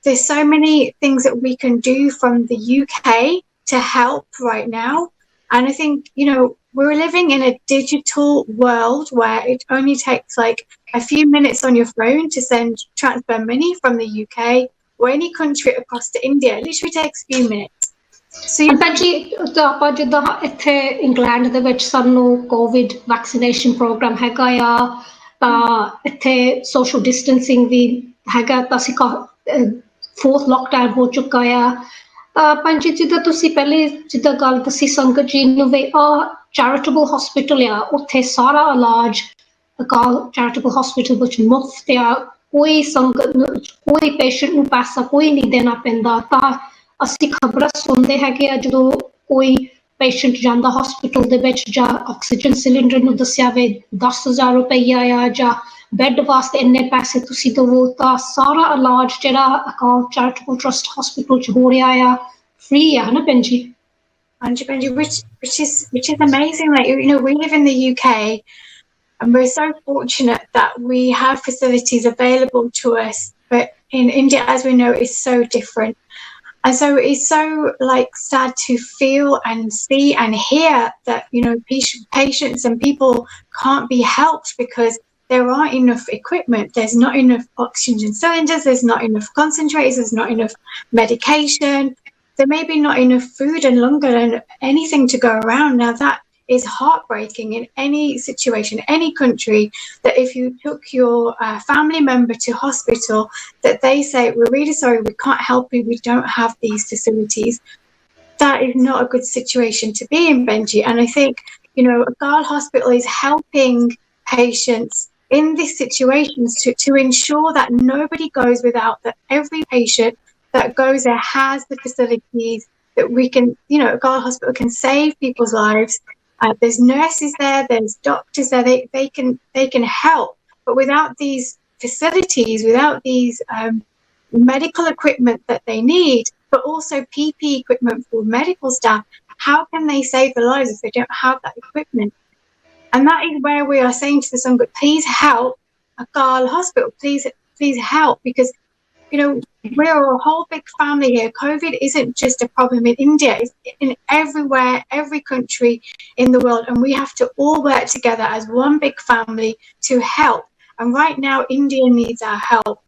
there's so many things that we can do from the UK to help right now. And I think, you know, we're living in a digital world where it only takes like a few minutes on your phone to transfer money from the UK or any country across to India. It literally takes a few minutes. So ਭੈਣ ਜੀ ਤਾਂ ਆਪਾਂ ਜਿੱਦਾਂ ਇੱਥੇ England ਦੇ ਵਿੱਚ ਸਾਨੂੰ Covid vaccination programme ਹੈਗਾ ਆ ਤਾਂ ਇੱਥੇ ਸੋਸ਼ਲ ਡਿਸਟੈਂਸਿੰਗ ਵੀ ਹੈਗਾ ਤਾਂ ਅਸੀਂ 4th ਲੋਕਡਾਊਨ ਹੋ ਚੁੱਕਾ ਆ ਤਾਂ ਭੈਣ ਜੀ ਜਿੱਦਾਂ ਤੁਸੀਂ ਪਹਿਲੇ ਜਿੱਦਾਂ ਗੱਲ ਦੱਸੀ ਸੰਗਤ ਜੀ ਨੂੰ ਵੀ ਚੈਰੀਟੇਬਲ ਹਸਪੀਟਲ ਆ ਉੱਥੇ ਸਾਰਾ ਇਲਾਜ ਅਕਾਲ ਚੈਰੀਟੇਬਲ ਹਸਪੀਟਲ ਵਿੱਚ ਮੁਫਤ ਆ ਕੋਈ ਸੰਗਤ ਕੋਈ ਪੇਸ਼ੈਂਟ ਨੂੰ ਪੈਸਾ ਕੋਈ ਨਹੀਂ ਦੇਣਾ ਪੈਂਦਾ ਤਾਂ ਅਸੀਂ ਖਬਰਾਂ ਸੁਣਦੇ ਹੈਗੇ ਆ ਜਦੋਂ ਕੋਈ ਪੇਸ਼ੈਂਟ ਜਾਂਦਾ ਹਸਪੀਟਲ ਦੇ ਵਿੱਚ ਜਾਂ ਆਕਸੀਜਨ ਸਿਲੰਡਰ ਨੂੰ ਦੱਸਿਆ ਵੇ 10,000 ਰੁਪਈਆ ਆ ਜਾਂ ਬੈੱਡ ਵਾਸਤੇ ਇੰਨੇ ਪੈਸੇ ਤੁਸੀਂ ਦੇਵੋ ਤਾਂ ਸਾਰਾ ਇਲਾਜ ਜਿਹੜਾ ਅਕਾਲ ਚੈਰੀਟੇਬਲ ਟਰਸਟ ਹਸਪੀਟਲ 'ਚ ਹੋ ਰਿਹਾ ਆ ਫ੍ਰੀ ਆ ਹਨਾ ਭੈਣ ਜੀ ਹਾਂਜੀ ਭੈਣ ਜੀ which is amazing. Like, you know, we live in the UK and we're so fortunate that we have facilities available to us, but in India, as we know, is so different. And so it's so like sad to feel and see and hear that, you know, patients and people can't be helped because there aren't enough equipment. There's not enough oxygen cylinders. There's not enough concentrators. There's not enough medication. There may be not enough food and longer and anything to go around. Now that is heartbreaking in any situation, any country, that if you took your family member to hospital, that they say, we're really sorry, we can't help you, we don't have these facilities. That is not a good situation to be in, Benji. And I think, you know, Agal Hospital is helping patients in these situations to ensure that nobody goes without, that every patient that goes there has the facilities that we can, you know, Agal Hospital can save people's lives. There's nurses there, there's doctors there, they can help. But without these facilities, without these medical equipment that they need, but also PPE equipment for medical staff, how can they save the lives if they don't have that equipment? And that is where we are saying to the Sangha, please help Agal Hospital, please help, because, you know, we're a whole big family here. COVID isn't just a problem in India, it's in everywhere, every country in the world. And we have to all work together as one big family to help. And right now, India needs our help.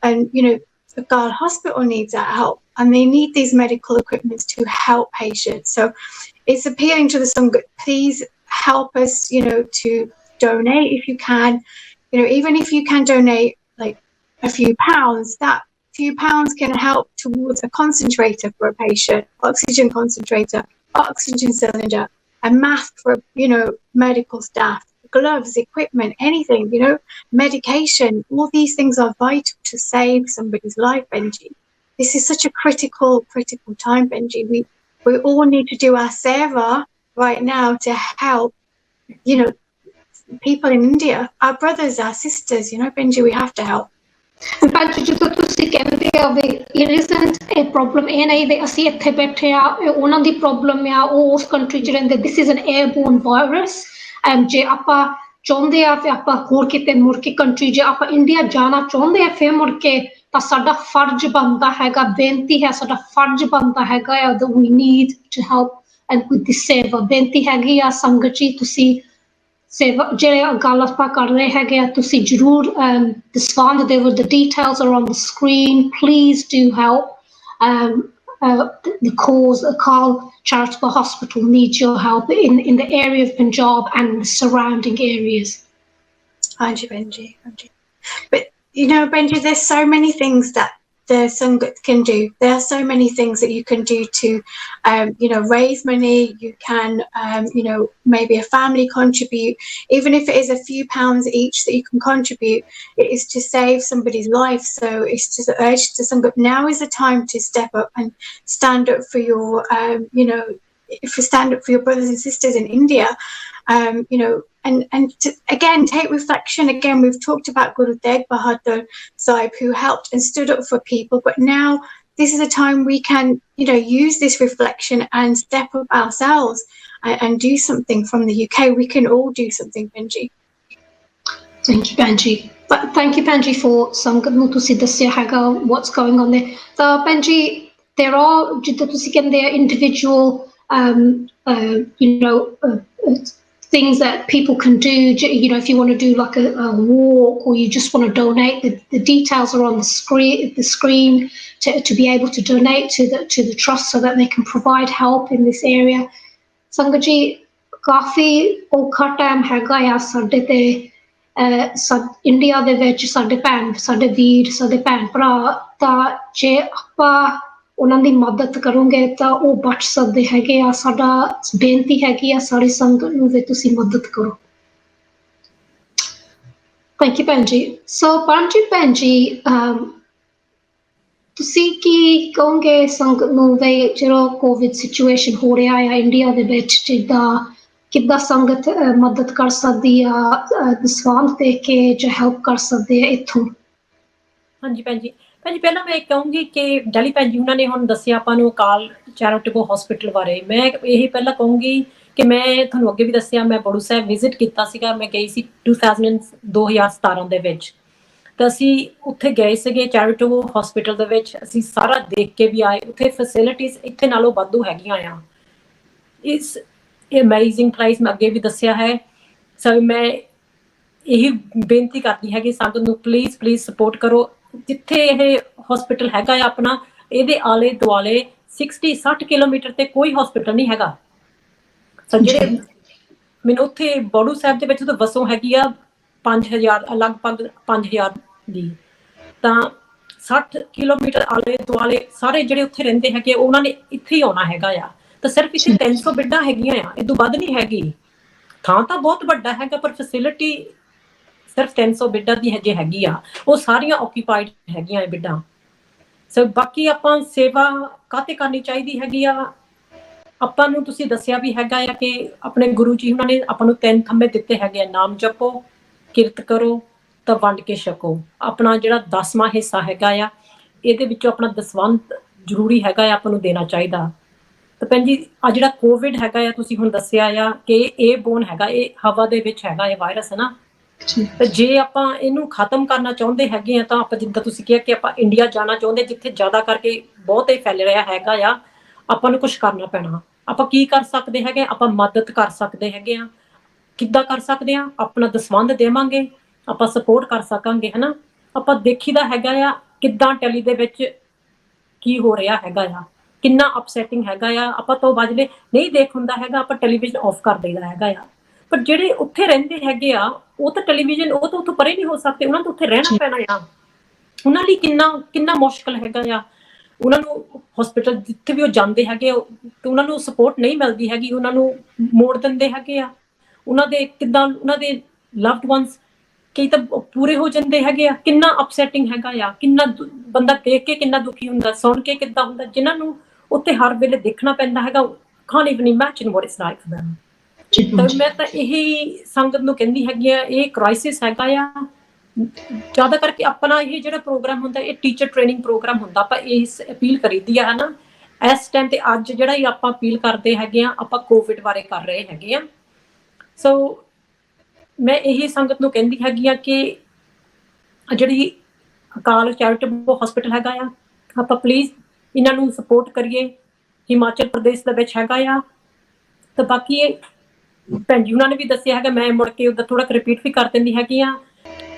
And, you know, the Agal Hospital needs our help. And they need these medical equipment to help patients. So it's appealing to the Sangha, please help us, you know, to donate if you can. You know, even if you can donate like a few pounds, that few pounds can help towards a concentrator for a patient, oxygen concentrator, oxygen cylinder, a mask for, you know, medical staff, gloves, equipment, anything, you know, medication. All these things are vital to save somebody's life, Benji. This is such a critical time, Benji. We all need to do our seva right now to help, you know, people in India, our brothers, our sisters, you know, Benji, we have to help. But ਜਦੋਂ ਤੁਸੀਂ ਕਹਿੰਦੇ ਆ ਵੀ it isn't a problem, ਇਹ ਨਹੀਂ ਵੀ ਅਸੀਂ ਇੱਥੇ ਬੈਠੇ ਆ ਉਹਨਾਂ ਦੀ ਪ੍ਰੋਬਲਮ ਆ ਉਹ ਉਸ ਕੰਟਰੀ 'ਚ ਰਹਿੰਦੇ, this is an airborne virus. ਜੇ ਆਪਾਂ ਚਾਹੁੰਦੇ ਆ ਫਿਰ ਆਪਾਂ ਹੋਰ ਕਿਤੇ ਮੁੜ ਕੇ ਕੰਟਰੀ ਜੇ ਆਪਾਂ ਇੰਡੀਆ ਜਾਣਾ ਚਾਹੁੰਦੇ ਆ ਫਿਰ ਮੁੜ ਕੇ ਤਾਂ ਸਾਡਾ ਫਰਜ਼ ਬਣਦਾ ਹੈਗਾ, ਬੇਨਤੀ ਹੈ ਸਾਡਾ ਫਰਜ਼ ਬਣਦਾ ਹੈਗਾ ਆ that we need to help and with the ਸੇਵਾ ਬੇਨਤੀ ਹੈਗੀ ਆ ਸੰਗਤ ਜੀ ਤੁਸੀਂ ਸੇਵਾ ਜਿਹੜੇ ਗੱਲ ਆਪਾਂ ਕਰ ਰਹੇ ਹੈਗੇ ਆ ਤੁਸੀਂ ਜ਼ਰੂਰ ਦਸਵੰਧ ਦੇਵੋ, the details are on the screen, please do help. The cause, Agal Charitable Hospital needs your help in the area of Punjab and the surrounding areas. Anji Benji. But you know, Benji, there's so many things that the Sangat can do. There are so many things that you can do to, you know, raise money. You can, you know, maybe a family contribute, even if it is a few pounds each that you can contribute. It is to save somebody's life. So it's just urge to Sangat. Now is the time to step up and stand up for your, you know, stand up for your brothers and sisters in India. You know, and to, again, take reflection. Again, we've talked about Guru Tegh Bahadur Sahib, who helped and stood up for people. But now this is a time we can, you know, use this reflection and step up ourselves and do something from the UK. We can all do something, Benji. Thank you ਭੈਣ ਜੀ। Thank you ਭੈਣ ਜੀ for ਸੰਗਤ ਨੂੰ ਤੁਸੀਂ ਦੱਸਿਆ ਹੈਗਾ what's going on ਦੇ। ਤਾਂ ਭੈਣ ਜੀ there are ਜਿੱਦਾਂ ਤੁਸੀਂ ਕਹਿੰਦੇ ਆ individual you know things that people can do, you know, if you want to do like a walk or you just want to donate, the details are on the screen to be able to donate to the trust so that they can provide help in this area. ਸੰਗਤ ਜੀ ਕਾਫੀ ਔਖਾ time ਹੈਗਾ ਆ ਸਾਡੇ ਤੇ India ਦੇ ਵਿੱਚ ਸਾਡੇ ਵੀਰ ਸਾਡੇ ਭੈਣ ਭਰਾ ਤਾਂ ਜੇ ਆਪਾਂ ਉਹਨਾਂ ਦੀ ਮਦਦ ਕਰੋਗੇ ਤਾਂ ਉਹ ਬਚ ਸਕਦੇ ਹੈਗੇ ਆ। ਸਾਡਾ ਬੇਨਤੀ ਹੈਗੀ ਆ ਸਾਰੀ ਸੰਗਤ ਨੂੰ ਵੀ ਤੁਸੀਂ ਮਦਦ ਕਰੋ। ਥੈਂਕ ਯੂ ਭੈਣ ਜੀ। ਸੋ ਪਰਮਜੀਤ ਭੈਣ ਜੀ ਤੁਸੀਂ ਕੀ ਕਹੋਗੇ ਸੰਗਤ ਨੂੰ ਵੀ ਜਿਹੜਾ ਕੋਵਿਡ ਸਿਚੁਏਸ਼ਨ ਹੋ ਰਿਹਾ ਆ ਇੰਡੀਆ ਦੇ ਵਿੱਚ ਜਿੱਦਾਂ ਕਿੱਦਾਂ ਸੰਗਤ ਮਦਦ ਕਰ ਸਕਦੀ ਆ ਦਸਵੰਧ ਦੇ ਕੇ ਜਾਂ ਹੈਲਪ ਕਰ ਸਕਦੇ ਆ ਇੱਥੋਂ? ਹਾਂਜੀ ਭੈਣ ਜੀ ਪਹਿਲਾਂ ਮੈਂ ਕਹੂੰਗੀ ਕਿ ਡੈਲੀ ਭੈਣ ਜੀ ਉਹਨਾਂ ਨੇ ਹੁਣ ਦੱਸਿਆ ਆਪਾਂ ਨੂੰ ਅਕਾਲ ਚੈਰੀਟੇਬਲ ਹਸਪੀਟਲ ਬਾਰੇ। ਮੈਂ ਇਹ ਪਹਿਲਾਂ ਕਹੂੰਗੀ ਕਿ ਮੈਂ ਤੁਹਾਨੂੰ ਅੱਗੇ ਵੀ ਦੱਸਿਆ ਮੈਂ ਬੜੂ ਸਾਹਿਬ ਵਿਜ਼ਿਟ ਕੀਤਾ ਸੀਗਾ। ਮੈਂ ਗਈ ਸੀ 2017 ਦੇ ਵਿੱਚ। ਤਾਂ ਅਸੀਂ ਉੱਥੇ ਗਏ ਸੀਗੇ ਚੈਰੀਟੇਬਲ ਹਸਪੀਟਲ ਦੇ ਵਿੱਚ। ਅਸੀਂ ਸਾਰਾ ਦੇਖ ਕੇ ਵੀ ਆਏ। ਉੱਥੇ ਫੈਸਿਲਿਟੀਜ਼ ਇੱਥੇ ਨਾਲੋਂ ਵਾਧੂ ਹੈਗੀਆਂ ਆ। ਇਸ ਅਮੇਜ਼ਿੰਗ ਪ੍ਰਾਈਸ ਮੈਂ ਅੱਗੇ ਵੀ ਦੱਸਿਆ ਹੈ। ਸੋ ਮੈਂ ਇਹੀ ਬੇਨਤੀ ਕਰਦੀ ਹੈ ਕਿ ਸੰਗਤ ਨੂੰ ਪਲੀਜ਼ ਸਪੋਰਟ ਕਰੋ। ਜਿੱਥੇ ਇਹ ਹਸਪੀਟਲ ਹੈਗਾ ਆ ਆਪਣਾ ਇਹਦੇ ਆਲੇ ਦੁਆਲੇ 60 ਕਿਲੋਮੀਟਰ ਤੇ ਕੋਈ ਹਸਪੀਟਲ ਨਹੀਂ ਹੈਗਾ। ਸੋ ਜਿਹੜੇ ਮੈਨੂੰ ਉੱਥੇ ਬੜੂ ਸਾਹਿਬ ਦੇ ਵਿੱਚ ਤਾਂ ਬੱਸੋਂ ਹੈਗੀ ਆ 5000 ਲਗਭਗ 5000 ਦੀ। ਤਾਂ 60 ਕਿਲੋਮੀਟਰ ਆਲੇ ਦੁਆਲੇ ਸਾਰੇ ਜਿਹੜੇ ਉੱਥੇ ਰਹਿੰਦੇ ਹੈਗੇ ਉਹਨਾਂ ਨੇ ਇੱਥੇ ਹੀ ਆਉਣਾ ਹੈਗਾ ਆ। ਤਾਂ ਸਿਰਫ ਇੱਥੇ 300 ਬੈੱਡਾਂ ਹੈਗੀਆਂ ਆ, ਇਹ ਤੋਂ ਵੱਧ ਨਹੀਂ ਹੈਗੀ। ਥਾਂ ਤਾਂ ਬਹੁਤ ਵੱਡਾ ਹੈਗਾ ਪਰ ਫੈਸਿਲਿਟੀ ਸਿਰਫ 300 ਬੈੱਡਾਂ ਦੀ ਹਜੇ ਹੈਗੀ ਆ। ਉਹ ਸਾਰੀਆਂ ਆਕੂਪਾਈਡ ਹੈਗੀਆਂ ਬੈੱਡਾਂ। ਸੋ ਬਾਕੀ ਆਪਾਂ ਸੇਵਾ ਕਾਹਤੇ ਕਰਨੀ ਚਾਹੀਦੀ ਹੈਗੀ ਆ। ਆਪਾਂ ਨੂੰ ਤੁਸੀਂ ਦੱਸਿਆ ਵੀ ਹੈਗਾ ਆ ਕਿ ਆਪਣੇ ਗੁਰੂ ਜੀ ਉਹਨਾਂ ਨੇ ਆਪਾਂ ਨੂੰ 3 ਖੰਭੇ ਦਿੱਤੇ ਹੈਗੇ ਆ। ਨਾਮ ਜਪੋ, ਕਿਰਤ ਕਰੋ ਤਾਂ ਵੰਡ ਕੇ ਛਕੋ। ਆਪਣਾ ਜਿਹੜਾ 10ਵਾਂ ਹਿੱਸਾ ਹੈਗਾ ਆ ਇਹਦੇ ਵਿੱਚੋਂ ਆਪਣਾ ਦਸਵੰਧ ਜ਼ਰੂਰੀ ਹੈਗਾ ਆ ਆਪਾਂ ਨੂੰ ਦੇਣਾ ਚਾਹੀਦਾ। ਤਾਂ ਭੈਣ ਜੀ ਆ ਜਿਹੜਾ ਕੋਵਿਡ ਹੈਗਾ ਆ ਤੁਸੀਂ ਹੁਣ ਦੱਸਿਆ ਆ ਕਿ ਇਹ ਬੋਨ ਹੈਗਾ, ਇਹ ਹਵਾ ਦੇ ਵਿੱਚ ਹੈਗਾ ਇਹ ਵਾਇਰਸ ਹੈ ਨਾ। ਤੇ ਜੇ ਆਪਾਂ ਇਹਨੂੰ ਖਤਮ ਕਰਨਾ ਚਾਹੁੰਦੇ ਹੈਗੇ ਆ ਤਾਂ ਆਪਾਂ ਜਿੱਦਾਂ ਤੁਸੀਂ ਕਿਹਾ ਕਿ ਆਪਾਂ ਇੰਡੀਆ ਜਾਣਾ ਚਾਹੁੰਦੇ ਜਿੱਥੇ ਜ਼ਿਆਦਾ ਕਰਕੇ ਬਹੁਤ ਹੀ ਫੈਲ ਰਿਹਾ ਹੈਗਾ ਆ। ਆਪਾਂ ਨੂੰ ਕੁਛ ਕਰਨਾ ਪੈਣਾ। ਆਪਾਂ ਕੀ ਕਰ ਸਕਦੇ ਹੈਗੇ? ਆਪਾਂ ਮਦਦ ਕਰ ਸਕਦੇ ਹੈਗੇ ਆ। ਕਿੱਦਾਂ ਕਰ ਸਕਦੇ ਆ? ਆਪਣਾ ਦਸਵੰਧ ਦੇਵਾਂਗੇ, ਆਪਾਂ ਸਪੋਰਟ ਕਰ ਸਕਾਂਗੇ ਹਨਾ। ਆਪਾਂ ਦੇਖੀਦਾ ਹੈਗਾ ਆ ਕਿੱਦਾਂ ਟੈਲੀ ਦੇ ਵਿੱਚ ਕੀ ਹੋ ਰਿਹਾ ਹੈਗਾ ਆ, ਕਿੰਨਾ ਅਪਸੈਟਿੰਗ ਹੈਗਾ ਆ। ਆਪਾਂ ਤੋਂ ਬਾਜਲੇ ਨਹੀਂ ਦੇਖ ਹੁੰਦਾ ਹੈਗਾ, ਆਪਾਂ ਟੈਲੀਵਿਜ਼ਨ ਆਫ ਕਰ ਦੇਈਦਾ ਹੈਗਾ ਆ। ਪਰ ਜਿਹੜੇ ਉੱਥੇ ਰਹਿੰਦੇ ਹੈਗੇ ਆ ਉਹ ਤਾਂ ਟੈਲੀਵਿਜ਼ਨ ਉਹ ਤਾਂ ਉੱਥੋਂ ਪਰੇ ਨਹੀਂ ਹੋ ਸਕਦੇ। ਉਹਨਾਂ ਨੂੰ ਉੱਥੇ ਰਹਿਣਾ ਪੈਣਾ ਆ। ਉਹਨਾਂ ਲਈ ਕਿੰਨਾ ਮੁਸ਼ਕਲ ਹੈਗਾ ਆ। ਉਹਨਾਂ ਨੂੰ ਹਸਪੀਟਲ ਜਿੱਥੇ ਵੀ ਉਹ ਜਾਂਦੇ ਹੈਗੇ ਤੇ ਉਹਨਾਂ ਨੂੰ ਸਪੋਰਟ ਨਹੀਂ ਮਿਲਦੀ ਹੈਗੀ। ਉਹਨਾਂ ਨੂੰ ਮੋੜ ਦਿੰਦੇ ਹੈਗੇ ਆ। ਉਹਨਾਂ ਦੇ ਕਿੱਦਾਂ ਉਹਨਾਂ ਦੇ ਲਵਡ ਵਨਸ ਕਈ ਤਾਂ ਪੂਰੇ ਹੋ ਜਾਂਦੇ ਹੈਗੇ ਆ। ਕਿੰਨਾ ਅਪਸੈਟਿੰਗ ਹੈਗਾ ਆ। ਕਿੰਨਾ ਬੰਦਾ ਦੇਖ ਕੇ ਕਿੰਨਾ ਦੁਖੀ ਹੁੰਦਾ, ਸੁਣ ਕੇ ਕਿੱਦਾਂ ਹੁੰਦਾ। ਜਿਨ੍ਹਾਂ ਨੂੰ ਉੱਥੇ ਹਰ ਵੇਲੇ ਦੇਖਣਾ ਪੈਂਦਾ ਹੈਗਾ can't even imagine what it's like for them। ਤਾਂ ਮੈਂ ਤਾਂ ਇਹੀ ਸੰਗਤ ਨੂੰ ਕਹਿੰਦੀ ਹੈਗੀ ਆ ਇਹ ਕ੍ਰਾਈਸਿਸ ਹੈਗਾ ਆ। ਜ਼ਿਆਦਾ ਕਰਕੇ ਆਪਣਾ ਇਹ ਜਿਹੜਾ ਪ੍ਰੋਗਰਾਮ ਹੁੰਦਾ ਇਹ ਟੀਚਰ ਟ੍ਰੇਨਿੰਗ ਪ੍ਰੋਗਰਾਮ ਹੁੰਦਾ। ਆਪਾਂ ਇਸ ਅਪੀਲ ਕਰੀਦੀ ਆ ਹਨਾ ਇਸ ਟਾਈਮ ਤੇ ਅੱਜ ਜਿਹੜਾ ਹੀ ਆਪਾਂ ਅਪੀਲ ਕਰਦੇ ਹੈਗੇ ਆ ਆਪਾਂ ਕੋਵਿਡ ਬਾਰੇ ਕਰ ਰਹੇ ਹੈਗੇ ਆ। ਸੋ ਮੈਂ ਇਹੀ ਸੰਗਤ ਨੂੰ ਕਹਿੰਦੀ ਹੈਗੀ ਆ ਕਿ ਜਿਹੜੀ ਅਕਾਲ ਚੈਰੀਟੇਬਲ ਹਸਪੀਟਲ ਹੈਗਾ ਆ ਆਪਾਂ ਪਲੀਜ਼ ਇਹਨਾਂ ਨੂੰ ਸਪੋਰਟ ਕਰੀਏ। ਹਿਮਾਚਲ ਪ੍ਰਦੇਸ਼ ਦੇ ਵਿੱਚ ਹੈਗਾ ਆ। ਤਾਂ ਬਾਕੀ ਇਹ ਭੈਣ ਜੀ ਉਹਨਾਂ ਨੇ ਵੀ ਦੱਸਿਆ ਹੈਗਾ। ਮੈਂ ਮੁੜ ਕੇ ਉਹਦਾ ਥੋੜਾ ਰਿਪੀਟ ਵੀ ਕਰ ਦਿੰਦੀ ਹੈਗੀ ਆ।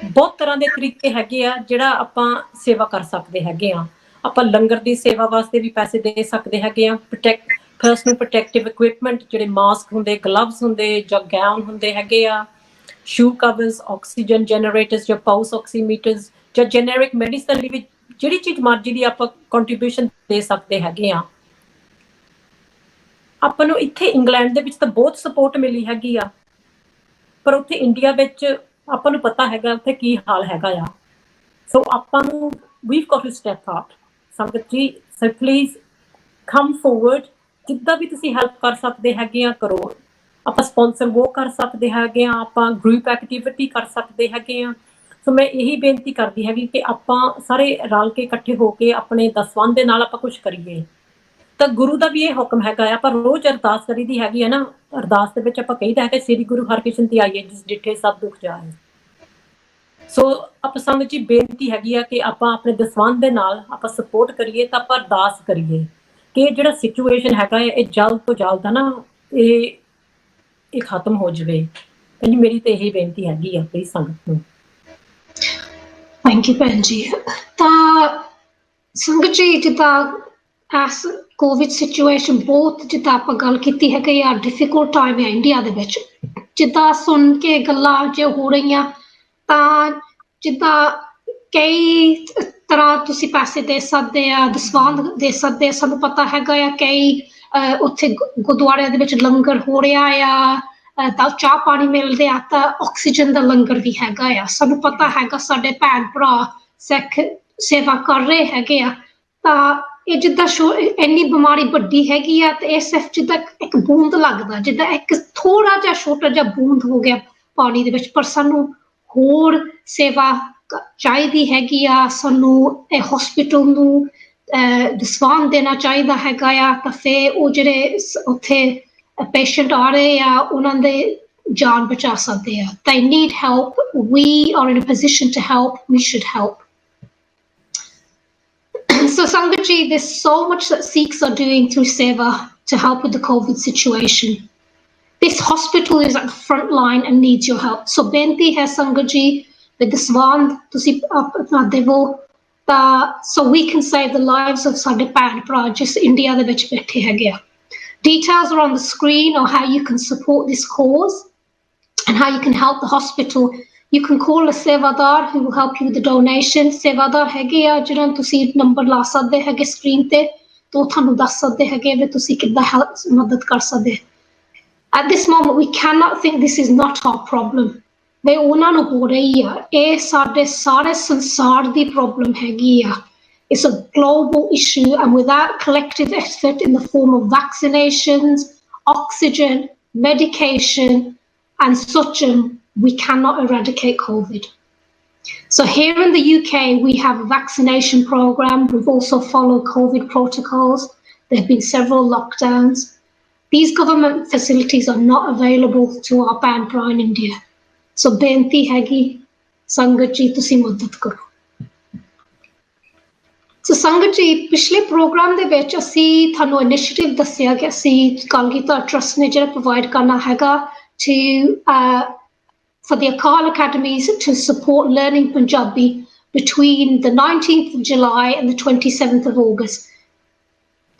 ਬਹੁਤ ਤਰ੍ਹਾਂ ਦੇ ਤਰੀਕੇ ਹੈਗੇ ਆ ਜਿਹੜਾ ਆਪਾਂ ਸੇਵਾ ਕਰ ਸਕਦੇ ਹੈਗੇ ਆ। ਆਪਾਂ ਲੰਗਰ ਦੀ ਸੇਵਾ ਵਾਸਤੇ ਵੀ ਪੈਸੇ ਦੇ ਸਕਦੇ ਹੈਗੇ ਆ। ਪਰਸਨਲ ਪ੍ਰੋਟੈਕਟਿਵ ਇਕਵਿਪਮੈਂਟ ਜਿਹੜੇ ਮਾਸਕ ਹੁੰਦੇ, ਗਲਵਸ ਹੁੰਦੇ ਜਾਂ ਗਾਊਨ ਹੁੰਦੇ ਹੈਗੇ ਆ, ਸ਼ੂ ਕਵਰਸ, ਆਕਸੀਜਨ ਜਨਰੇਟਰਸ ਜਾਂ ਪਲਸ ਆਕਸੀਮੀਟਰਸ ਜਾਂ ਜੈਨਰਿਕ ਮੈਡੀਸਨ ਲਈ ਵੀ ਜਿਹੜੀ ਚੀਜ਼ ਮਰਜ਼ੀ ਦੀ ਆਪਾਂ ਕੰਟਰੀਬਿਊਸ਼ਨ ਦੇ ਸਕਦੇ ਹੈਗੇ ਆ। ਆਪਾਂ ਨੂੰ ਇੱਥੇ ਇੰਗਲੈਂਡ ਦੇ ਵਿੱਚ ਤਾਂ ਬਹੁਤ ਸਪੋਰਟ ਮਿਲੀ ਹੈਗੀ ਆ ਪਰ ਉੱਥੇ ਇੰਡੀਆ ਵਿੱਚ ਆਪਾਂ ਨੂੰ ਪਤਾ ਹੈਗਾ ਉੱਥੇ ਕੀ ਹਾਲ ਹੈਗਾ ਆ। ਸੋ ਆਪਾਂ ਨੂੰ we've got to step up। ਸੰਗਤ ਜੀ ਸੋ ਪਲੀਜ਼ ਕਮ ਫੋਰਵਰਡ। ਜਿੱਦਾਂ ਵੀ ਤੁਸੀਂ ਹੈਲਪ ਕਰ ਸਕਦੇ ਹੈਗੇ ਆ ਕਰੋ। ਆਪਾਂ ਸਪਾਂਸਰ ਵੋ ਕਰ ਸਕਦੇ ਹੈਗੇ ਆ। ਆਪਾਂ ਗਰੁੱਪ ਐਕਟੀਵਿਟੀ ਕਰ ਸਕਦੇ ਹੈਗੇ ਆ। ਸੋ ਮੈਂ ਇਹੀ ਬੇਨਤੀ ਕਰਦੀ ਹੈਗੀ ਕਿ ਆਪਾਂ ਸਾਰੇ ਰਲ ਕੇ ਇਕੱਠੇ ਹੋ ਕੇ ਆਪਣੇ ਦਸਵੰਧ ਦੇ ਨਾਲ ਆਪਾਂ ਕੁਛ ਕਰੀਏ। ਤਾਂ ਗੁਰੂ ਦਾ ਵੀ ਇਹ ਹੁਕਮ ਹੈਗਾ ਆ। ਆਪਾਂ ਰੋਜ਼ ਅਰਦਾਸ ਕਰੀਦੀ ਹੈਗੀ ਹੈ ਨਾ। ਅਰਦਾਸ ਦੇ ਵਿੱਚ ਆਪਾਂ ਕਹੀਦਾ ਹੈ ਕਿ ਸ੍ਰੀ ਗੁਰੂ ਹਰਕ੍ਰਿਸ਼ਨ ਤੇ ਆਈਏ ਜਿਸ ਡਿਠੇ ਸਭ ਦੁੱਖ ਜਾਏ। ਸੋ ਆਪਾਂ ਸੰਗਤ ਜੀ ਬੇਨਤੀ ਹੈਗੀ ਆ ਕਿ ਆਪਾਂ ਆਪਣੇ ਦਸਵੰਧ ਦੇ ਨਾਲ ਆਪਾਂ ਸਪੋਰਟ ਕਰੀਏ ਤਾਂ ਆਪਾਂ ਅਰਦਾਸ ਕਰੀਏ ਕਿ ਇਹ ਜਿਹੜਾ ਸਿਚੁਏਸ਼ਨ ਹੈਗਾ ਇਹ ਜਲਦ ਤੋਂ ਜਲਦ ਨਾ ਇਹ ਖਤਮ ਹੋ ਜਾਵੇ। ਜੀ ਮੇਰੀ ਤਾਂ ਇਹੀ ਬੇਨਤੀ ਹੈਗੀ ਆ ਪਲੀਜ਼ ਸੰਗਤ ਨੂੰ। ਥੈਂਕ ਯੂ ਭੈਣ ਜੀ। ਤਾਂ ਸੰਗਤ ਜੀ ਜਿੱਦਾਂ ਐਸ ਕੋਵਿਡ ਸਿਚੁਏਸ਼ਨ ਬਹੁਤ ਜਿੱਦਾਂ ਆਪਾਂ ਗੱਲ ਕੀਤੀ ਹੈ ਕਿ ਯਾਰ ਡਿਫਿਕਲਟ ਟਾਈਮ ਹੈ ਇੰਡੀਆ ਦੇ ਵਿੱਚ, ਜਿੱਦਾਂ ਸੁਣ ਕੇ ਗੱਲਾਂ ਜੇ ਹੋ ਰਹੀਆਂ ਤਾਂ ਜਿੱਦਾਂ ਕਈ ਤਰ੍ਹਾਂ ਤੁਸੀਂ ਪੈਸੇ ਦੇ ਸਕਦੇ ਆ, ਦਸਵੰਧ ਦੇ ਸਕਦੇ ਆ। ਸਾਨੂੰ ਪਤਾ ਹੈਗਾ ਆ ਕਈ ਉੱਥੇ ਗੁਰਦੁਆਰਿਆਂ ਦੇ ਵਿੱਚ ਲੰਗਰ ਹੋ ਰਿਹਾ ਆ, ਤਾਂ ਚਾਹ ਪਾਣੀ ਮਿਲਦੇ ਆ, ਤਾਂ ਆਕਸੀਜਨ ਦਾ ਲੰਗਰ ਵੀ ਹੈਗਾ ਆ। ਸਾਨੂੰ ਪਤਾ ਹੈਗਾ ਸਾਡੇ ਭੈਣ ਭਰਾ ਸਿੱਖ ਸੇਵਾ ਕਰ ਰਹੇ ਹੈਗੇ ਆ। ਤਾਂ ਇਹ ਜਿੱਦਾਂ ਇੰਨੀ ਬਿਮਾਰੀ ਵੱਡੀ ਹੈਗੀ ਆ ਤੇ ਇਹ ਸਿਰਫ ਜਿੱਦਾਂ ਇੱਕ ਬੂੰਦ ਲੱਗਦਾ, ਜਿੱਦਾਂ ਇੱਕ ਥੋੜਾ ਜਿਹਾ ਛੋਟਾ ਜਿਹਾ ਬੂੰਦ ਹੋ ਗਿਆ ਪਾਣੀ ਦੇ ਵਿੱਚ, ਪਰ ਸਾਨੂੰ ਹੋਰ ਸੇਵਾ ਚਾਹੀਦੀ ਹੈਗੀ ਆ। ਸਾਨੂੰ ਇਹ ਹਸਪੀਟਲ ਨੂੰ ਦਸਵੰਧ ਦੇਣਾ ਚਾਹੀਦਾ ਹੈਗਾ ਆ, ਤਾਂ ਫਿਰ ਉਹ ਜਿਹੜੇ ਉੱਥੇ ਪੇਸ਼ੈਂਟ ਆ ਰਹੇ ਆ ਉਹਨਾਂ ਦੇ ਜਾਨ ਬਚਾ ਸਕਦੇ ਆ। They need help. We are in a position to help. We should help. So Sangat ji, there's so much that Sikhs are doing through Seva to help with the COVID situation. This hospital is at the front line and needs your help. So benti hai Sangat ji, with the Swan, tusi apna devo, so we can save the lives of sade bhan bra jis India de vich baithe hege a. Details are on the screen on how you can support this cause and how you can help the hospital. You can call a Sevadar who will help you with the donation. Sevadar ਹੈਗੇ ਆ ਜਿਹਨਾਂ ਨੂੰ ਤੁਸੀਂ number ਲਾ ਸਕਦੇ ਹੈਗੇ screen ਤੇ, ਤਾਂ ਉਹ ਤੁਹਾਨੂੰ ਦੱਸ ਸਕਦੇ ਹੈਗੇ ਵੀ ਤੁਸੀਂ ਕਿੱਦਾਂ ਮਦਦ ਕਰ ਸਕਦੇ। At this moment we cannot think this is not our problem. ਵੀ ਉਹਨਾਂ ਨੂੰ ਹੋ ਰਹੀ ਆ, ਇਹ ਸਾਡੇ ਸਾਰੇ ਸੰਸਾਰ ਦੀ ਪ੍ਰੋਬਲਮ ਹੈਗੀ ਆ। It's a global issue, and without collective effort in the form of vaccinations, oxygen, medication, and such, we cannot eradicate COVID. So here in the UK, we have a vaccination program. We've also followed COVID protocols. There have been several lockdowns. These government facilities are not available to our band bra in India. So benti hegi, Sangat ji, tusi madad karo. So Sangat ji, पिछले programme ਦੇ ਵਿੱਚ ਅਸੀਂ ਤੁਹਾਨੂੰ initiative ਦੱਸਿਆ ਕਿ ਅਸੀਂ Kalgidhar trust ਨੇ ਜਿਹੜਾ ਪ੍ਰੋਵਾਈਡ ਕਰਨਾ ਹੈਗਾ to for the Akal academies to support learning Punjabi between the 19th of July and the 27th of August.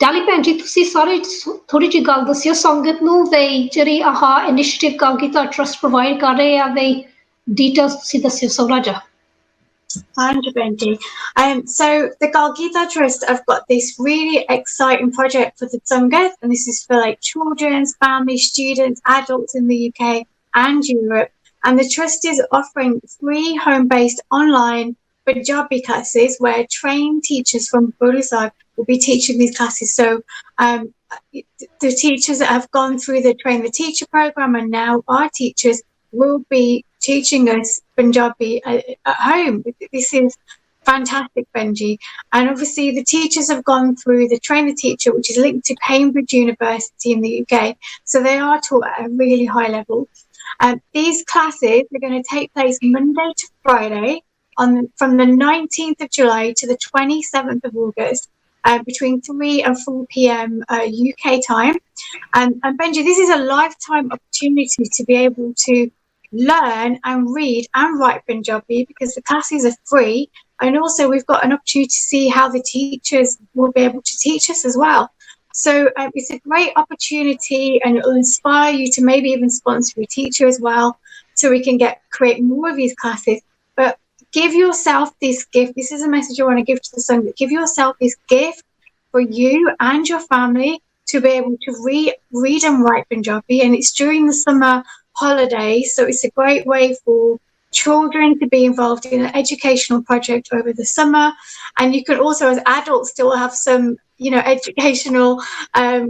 Dali ਭੈਣ ਜੀ ਤੁਸੀਂ ਸਾਰੇ ਥੋੜੀ ਜਿਹੀ ਗੱਲ ਦੱਸਿਓ ਸੰਗਤ ਨੂੰ ਵੀ ਜਿਹੜੀ ਆਹ ਇਨੀਸ਼ੀਏਟਿਵ ਕਲਗੀਧਰ ਟਰਸਟ ਪ੍ਰੋਵਾਈਡ ਕਰ ਰਹੇ ਆ ਵੀ ਡਿਟੇਲਸ ਤੁਸੀਂ ਦੱਸਿਓ ਥੋੜਾ ਜਿਹਾ। 100%. So the Galgita Trust have got this really exciting project for the Sangat, and this is for like children, families, students, adults in the UK and Europe. And the Trust is offering free home-based online Punjabi classes where trained teachers from Burizag will be teaching these classes. So the teachers that have gone through the Train the Teacher program and now our teachers will be teaching us Punjabi at home. This is fantastic, Benji. And obviously the teachers have gone through the Train the Teacher, which is linked to Cambridge University in the UK. So they are taught at a really high level. These classes are going to take place Monday to Friday from the 19th of July to the 27th of August. Between 3 and 4 p.m. UK time. And Benji, this is a lifetime opportunity to be able to learn and read and write Punjabi because the classes are free, and also we've got an opportunity to see how the teachers will be able to teach us as well. So it's a great opportunity, and it will inspire you to maybe even sponsor a teacher as well, so we can create more of these classes. But give yourself this gift. This is a message I want to give to the Sangha. Give yourself this gift for you and your family to be able to read and write Punjabi, and it's during the summer holidays, so it's a great way for children to be involved in an educational project over the summer. And you can also, as adults, still have some educational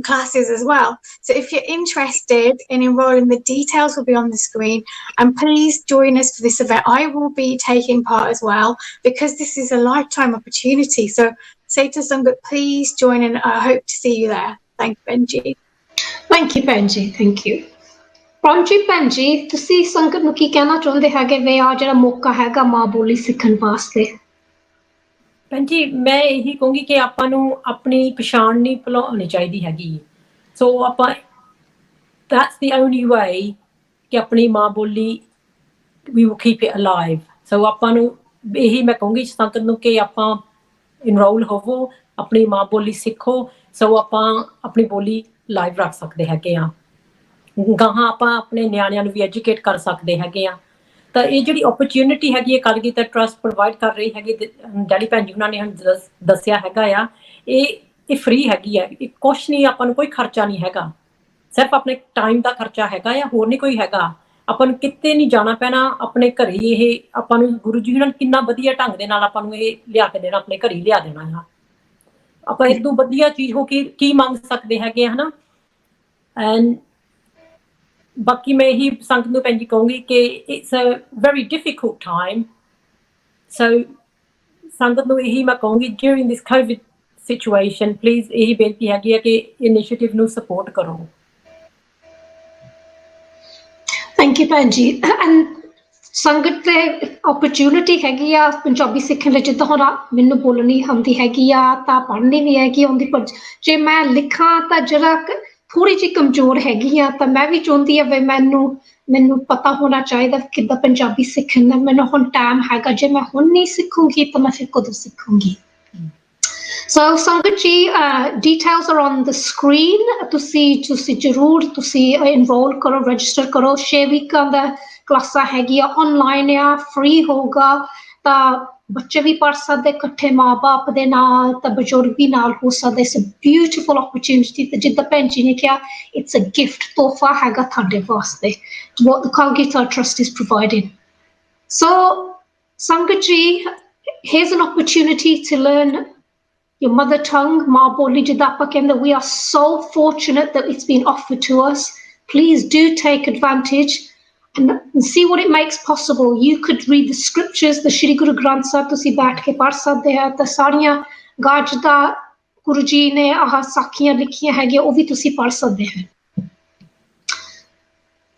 classes as well. So if you're interested in enrolling, the details will be on the screen, and please join us for this event. I will be taking part as well because this is a lifetime opportunity. So say to Sangat, please join, and I hope to see you there. Thank you, Benji. Thank you, Benji. Thank you. Paramjit ਭੈਣ ਜੀ, ਤੁਸੀਂ ਸੰਗਤ ਨੂੰ ਕੀ ਕਹਿਣਾ ਚਾਹੁੰਦੇ ਹੈਗੇ ਵੇ ਆ ਜਿਹੜਾ ਮੌਕਾ ਹੈਗਾ ਮਾਂ ਬੋਲੀ ਸਿੱਖਣ ਵਾਸਤੇ? ਭੈਣ ਜੀ ਮੈਂ ਇਹੀ ਕਹੂੰਗੀ ਕਿ ਆਪਾਂ ਨੂੰ ਆਪਣੀ ਪਛਾਣ ਨਹੀਂ ਭੁਲਾਉਣੀ ਚਾਹੀਦੀ ਹੈਗੀ। ਸੋ ਆਪਾਂ that's the only way ਕਿ ਆਪਣੀ ਮਾਂ ਬੋਲੀ we will keep it alive। ਸੋ ਆਪਾਂ ਨੂੰ ਇਹੀ ਮੈਂ ਕਹੂੰਗੀ ਸੰਗਤ ਨੂੰ ਕਿ ਆਪਾਂ ਇਨਰੋਲ ਹੋਵੋ, ਆਪਣੀ ਮਾਂ ਬੋਲੀ ਸਿੱਖੋ, ਸੋ ਆਪਾਂ ਆਪਣੀ ਬੋਲੀ ਲਾਈਵ ਰੱਖ ਸਕਦੇ ਹੈਗੇ ਆ। ਗਾਹਾਂ ਆਪਾਂ ਆਪਣੇ ਨਿਆਣਿਆਂ ਨੂੰ ਵੀ ਐਜੂਕੇਟ ਕਰ ਸਕਦੇ ਹੈਗੇ ਆ। ਤਾਂ ਇਹ ਜਿਹੜੀ ਓਪਰਚੁਨਿਟੀ ਹੈਗੀ ਹੈ ਕਲਗੀਧਰ ਟਰੱਸਟ ਪ੍ਰੋਵਾਈਡ ਕਰ ਰਹੀ ਹੈਗੀ, ਡੈਡੀ ਭੈਣ ਜੀ ਉਹਨਾਂ ਨੇ ਦੱਸਿਆ ਹੈਗਾ ਆ, ਇਹ ਫ੍ਰੀ ਹੈਗੀ ਹੈ। ਇਹ ਕੁਛ ਨਹੀਂ, ਆਪਾਂ ਨੂੰ ਕੋਈ ਖਰਚਾ ਨਹੀਂ ਹੈਗਾ, ਸਿਰਫ ਆਪਣੇ ਟਾਈਮ ਦਾ ਖਰਚਾ ਹੈਗਾ ਆ, ਹੋਰ ਨਹੀਂ ਕੋਈ ਹੈਗਾ। ਆਪਾਂ ਨੂੰ ਕਿਤੇ ਨਹੀਂ ਜਾਣਾ ਪੈਣਾ, ਆਪਣੇ ਘਰੇ ਹੀ ਇਹ ਆਪਾਂ ਨੂੰ ਗੁਰੂ ਜੀ ਉਹਨਾਂ ਨੇ ਕਿੰਨਾ ਵਧੀਆ ਢੰਗ ਦੇ ਨਾਲ ਆਪਾਂ ਨੂੰ ਇਹ ਲਿਆ ਕੇ ਦੇਣਾ, ਆਪਣੇ ਘਰੇ ਲਿਆ ਦੇਣਾ ਆ। ਆਪਾਂ ਇਸ ਤੋਂ ਵਧੀਆ ਚੀਜ਼ ਹੋ ਕੀ ਮੰਗ ਸਕਦੇ ਹੈਗੇ ਹਨਾ। ਐਂਡ ਬਾਕੀ ਮੈਂ ਇਹੀ ਸੰਗਤ ਨੂੰ ਭੈਣ ਜੀ ਕਹੂੰਗੀ ਕਿ it's a very difficult time. So ਸੰਗਤ ਨੂੰ ਇਹੀ ਮੈਂ ਕਹੂੰਗੀ during this COVID situation please ਇਹੀ ਬੇਨਤੀ ਹੈਗੀ ਹੈ ਕਿ ਇਨੀਸ਼ੀਏਟਿਵ ਨੂੰ ਸਪੋਰਟ ਕਰੋ। ਥੈਂਕ ਯੂ ਭੈਣ ਜੀ। ਐਂਡ ਸੰਗਤ ਤੇ ਓਪਰਚੁਨਿਟੀ ਹੈਗੀ ਆ ਪੰਜਾਬੀ ਸਿੱਖਣ ਲਈ। ਜਿੱਦਾਂ ਹੁਣ ਮੈਨੂੰ ਬੋਲਣੀ ਆਉਂਦੀ ਹੈਗੀ ਆ ਤਾਂ ਪੜ੍ਹਨੀ ਵੀ ਹੈਗੀ ਆਉਂਦੀ, ਪਰ ਜੇ ਮੈਂ ਲਿਖਾਂ ਤਾਂ ਜਰਾ ਥੋੜ੍ਹੀ ਜਿਹੀ ਕਮਜ਼ੋਰ ਹੈਗੀ ਆ। ਤਾਂ ਮੈਂ ਵੀ ਚਾਹੁੰਦੀ ਆ ਵੀ ਮੈਨੂੰ ਪਤਾ ਹੋਣਾ ਚਾਹੀਦਾ ਕਿੱਦਾਂ ਪੰਜਾਬੀ ਸਿੱਖਣ ਦਾ। ਮੈਨੂੰ ਹੁਣ ਟਾਈਮ ਹੈਗਾ, ਜੇ ਮੈਂ ਹੁਣ ਨਹੀਂ ਸਿੱਖੂੰਗੀ ਤਾਂ ਮੈਂ ਫਿਰ ਕਦੋਂ ਸਿੱਖੂੰਗੀ। ਸੋ ਸੰਗਤ ਜੀ, details are on the screen। ਤੁਸੀਂ ਜ਼ਰੂਰ ਇਨਰੋਲ ਕਰੋ, ਰਜਿਸਟਰ ਕਰੋ। 6 ਵੀਕਾਂ ਦਾ ਕਲਾਸਾਂ ਹੈਗੀਆਂ, ਆਨਲਾਈਨ ਆ, ਫ੍ਰੀ ਹੋਊਗਾ। ਤਾਂ ਬੱਚੇ ਵੀ ਪੜ੍ਹ ਸਕਦੇ ਇਕੱਠੇ ਮਾਂ ਬਾਪ ਦੇ ਨਾਲ, ਤਾਂ ਬਜ਼ੁਰਗ ਵੀ ਨਾਲ ਹੋ ਸਕਦੇ। It's a beautiful opportunity. ਤੇ ਜਿੱਦਾਂ ਭੈਣ ਜੀ ਨੇ ਕਿਹਾ, ਇਟਸ ਅ ਗਿਫਟ, ਤੋਹਫਾ ਹੈਗਾ ਤੁਹਾਡੇ ਵਾਸਤੇ, what the Kalgita Trust is providing। So ਸੰਗਤ ਜੀ, here's an opportunity to learn your mother tongue, ਮਾਂ ਬੋਲੀ ਜਿੱਦਾਂ ਆਪਾਂ ਕਹਿੰਦੇ। We are so fortunate that it's been offered to us। Please do take advantage and see what it makes possible। You could read the scriptures, the Shri Guru Granth Sahib ਤੁਸੀਂ ਬੈਠ ਕੇ ਪੜ੍ਹ ਸਕਦੇ ਹੋ। ਤਾਂ ਸਾਰੀਆਂ ਗਾਜ ਦਾ ਗੁਰੂ ਜੀ ਨੇ ਆਹ ਸਾਖੀਆਂ ਲਿਖੀਆਂ ਹੈਗੀਆਂ, ਉਹ ਵੀ ਤੁਸੀਂ ਪੜ੍ਹ ਸਕਦੇ ਹੋ।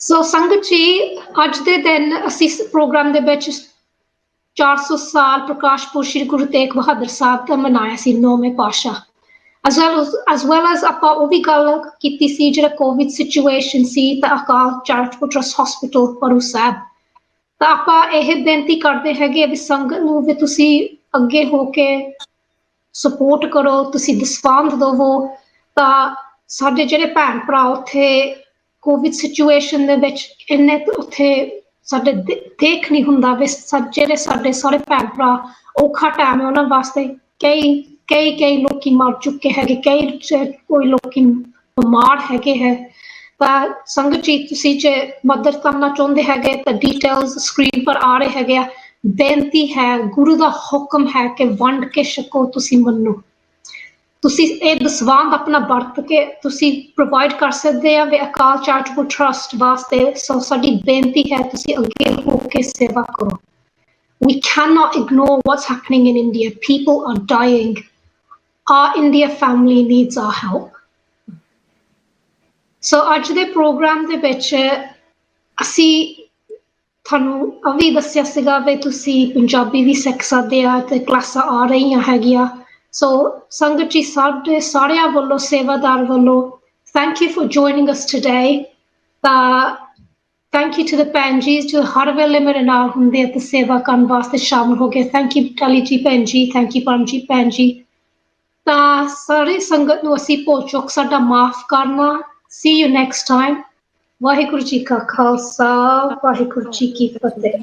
ਸੋ ਸੰਗਤ ਜੀ, ਅੱਜ ਦੇ ਦਿਨ ਅਸੀਂ ਇਸ ਪ੍ਰੋਗਰਾਮ ਦੇ ਵਿੱਚ 400 ਸਾਲ ਪ੍ਰਕਾਸ਼ ਪੁਰਬ ਸ਼੍ਰੀ ਗੁਰੂ ਤੇਗ ਬਹਾਦਰ ਸਾਹਿਬ ਦਾ ਮਨਾਇਆ ਸੀ, 9ਵੇਂ ਪਾਤਸ਼ਾਹ। as well as ਆਪਾਂ ਉਹ ਵੀ ਗੱਲ ਕੀਤੀ ਸੀ ਜਿਹੜਾ ਕੋਵਿਡ ਸਿਚੁਏਸ਼ਨ ਸੀ, ਤਾਂ ਅਕਾਲ ਚੈਰੀਟੇਬਲ ਟਰੱਸਟ ਹਸਪੀਟਲ ਪਰੂ ਸਾਹਿਬ। ਤਾਂ ਆਪਾਂ ਇਹ ਬੇਨਤੀ ਕਰਦੇ ਹੈਗੇ ਵੀ ਸੰਗਤ ਨੂੰ ਵੀ ਤੁਸੀਂ ਅੱਗੇ ਹੋ ਕੇ ਸਪੋਰਟ ਕਰੋ, ਤੁਸੀਂ ਦਸਵੰਧ ਦੇਵੋ। ਤਾਂ ਸਾਡੇ ਜਿਹੜੇ ਭੈਣ ਭਰਾ ਉੱਥੇ ਕੋਵਿਡ ਸਿਚੁਏਸ਼ਨ ਦੇ ਵਿੱਚ ਇੰਨੇ ਉੱਥੇ ਸਾਡੇ ਦੇਖ ਨਹੀਂ ਹੁੰਦਾ ਵੀ ਜਿਹੜੇ ਸਾਡੇ ਸਾਰੇ ਭੈਣ ਭਰਾ ਔਖਾ ਟਾਈਮ ਹੈ ਉਹਨਾਂ ਵਾਸਤੇ। ਕਈ ਲੋਕੀ ਮਰ ਚੁੱਕੇ ਹੈਗੇ, ਕੋਈ ਲੋਕੀ ਬਿਮਾਰ ਹੈਗੇ ਹੈ। ਤਾਂ ਸੰਗਤ ਜੀ, ਤੁਸੀਂ ਜੇ ਮਦਦ ਕਰਨਾ ਚਾਹੁੰਦੇ ਹੈਗੇ ਤਾਂ ਡਿਟੇਲਸ ਸਕਰੀਨ ਪਰ ਆ ਰਹੇ ਹੈਗੇ ਆ। ਬੇਨਤੀ ਹੈ, ਗੁਰੂ ਦਾ ਹੁਕਮ ਹੈ ਕਿ ਵੰਡ ਕੇ ਛਕੋ। ਤੁਸੀਂ ਮੰਨੋ, ਤੁਸੀਂ ਇਹ ਦਸਵੰਧ ਆਪਣਾ ਵਰਤ ਕੇ ਤੁਸੀਂ ਪ੍ਰੋਵਾਈਡ ਕਰ ਸਕਦੇ ਆ ਵੀ ਅਕਾਲ ਚੈਰੀਟੇਬਲ ਟਰੱਸਟ ਵਾਸਤੇ। ਸੋ ਸਾਡੀ ਬੇਨਤੀ ਹੈ, ਤੁਸੀਂ ਅੱਗੇ ਹੋ ਕੇ ਸੇਵਾ ਕਰੋ। We cannot ignore what's happening in India. People are dying. Our India family needs our help। ਸੋ ਅੱਜ ਦੇ ਪ੍ਰੋਗਰਾਮ ਦੇ ਵਿੱਚ ਅਸੀਂ ਤੁਹਾਨੂੰ ਇਹ ਵੀ ਦੱਸਿਆ ਸੀਗਾ ਵੀ ਤੁਸੀਂ ਪੰਜਾਬੀ ਵੀ ਸਿੱਖ ਸਕਦੇ ਆ ਤੇ ਕਲਾਸਾਂ ਆ ਰਹੀਆਂ ਹੈਗੀਆਂ। ਸੋ ਸੰਗਤ ਜੀ, ਸਾਡੇ ਸਾਰਿਆਂ ਵੱਲੋਂ, ਸੇਵਾਦਾਰ ਵੱਲੋਂ, thank you for joining us today. ਤਾਂ ਥੈਂਕ ਯੂ ਟੂ ਦ ਭੈਣ ਜੀ ਜੋ ਹਰ ਵੇਲੇ ਮੇਰੇ ਨਾਲ ਹੁੰਦੇ ਆ ਤੇ ਸੇਵਾ ਕਰਨ ਵਾਸਤੇ ਸ਼ਾਮਲ ਹੋ ਗਏ। ਥੈਂਕ ਯੂ ਟਾਲੀ ਜੀ ਭੈਣ ਜੀ, ਥੈਂਕ ਯੂ ਪਰਮਜੀਤ ਭੈਣ ਜੀ। ਤਾਂ ਸਾਰੀ ਸੰਗਤ ਨੂੰ ਅਸੀਂ ਭੁੱਲ ਚੁੱਕ ਸਾਡਾ ਮਾਫ ਕਰਨਾ। See you next time। Waheguru ji ਕਾ ਖਾਲਸਾ, ਵਾਹਿਗੁਰੂ ਜੀ ਕੀ ਫਤਿਹ।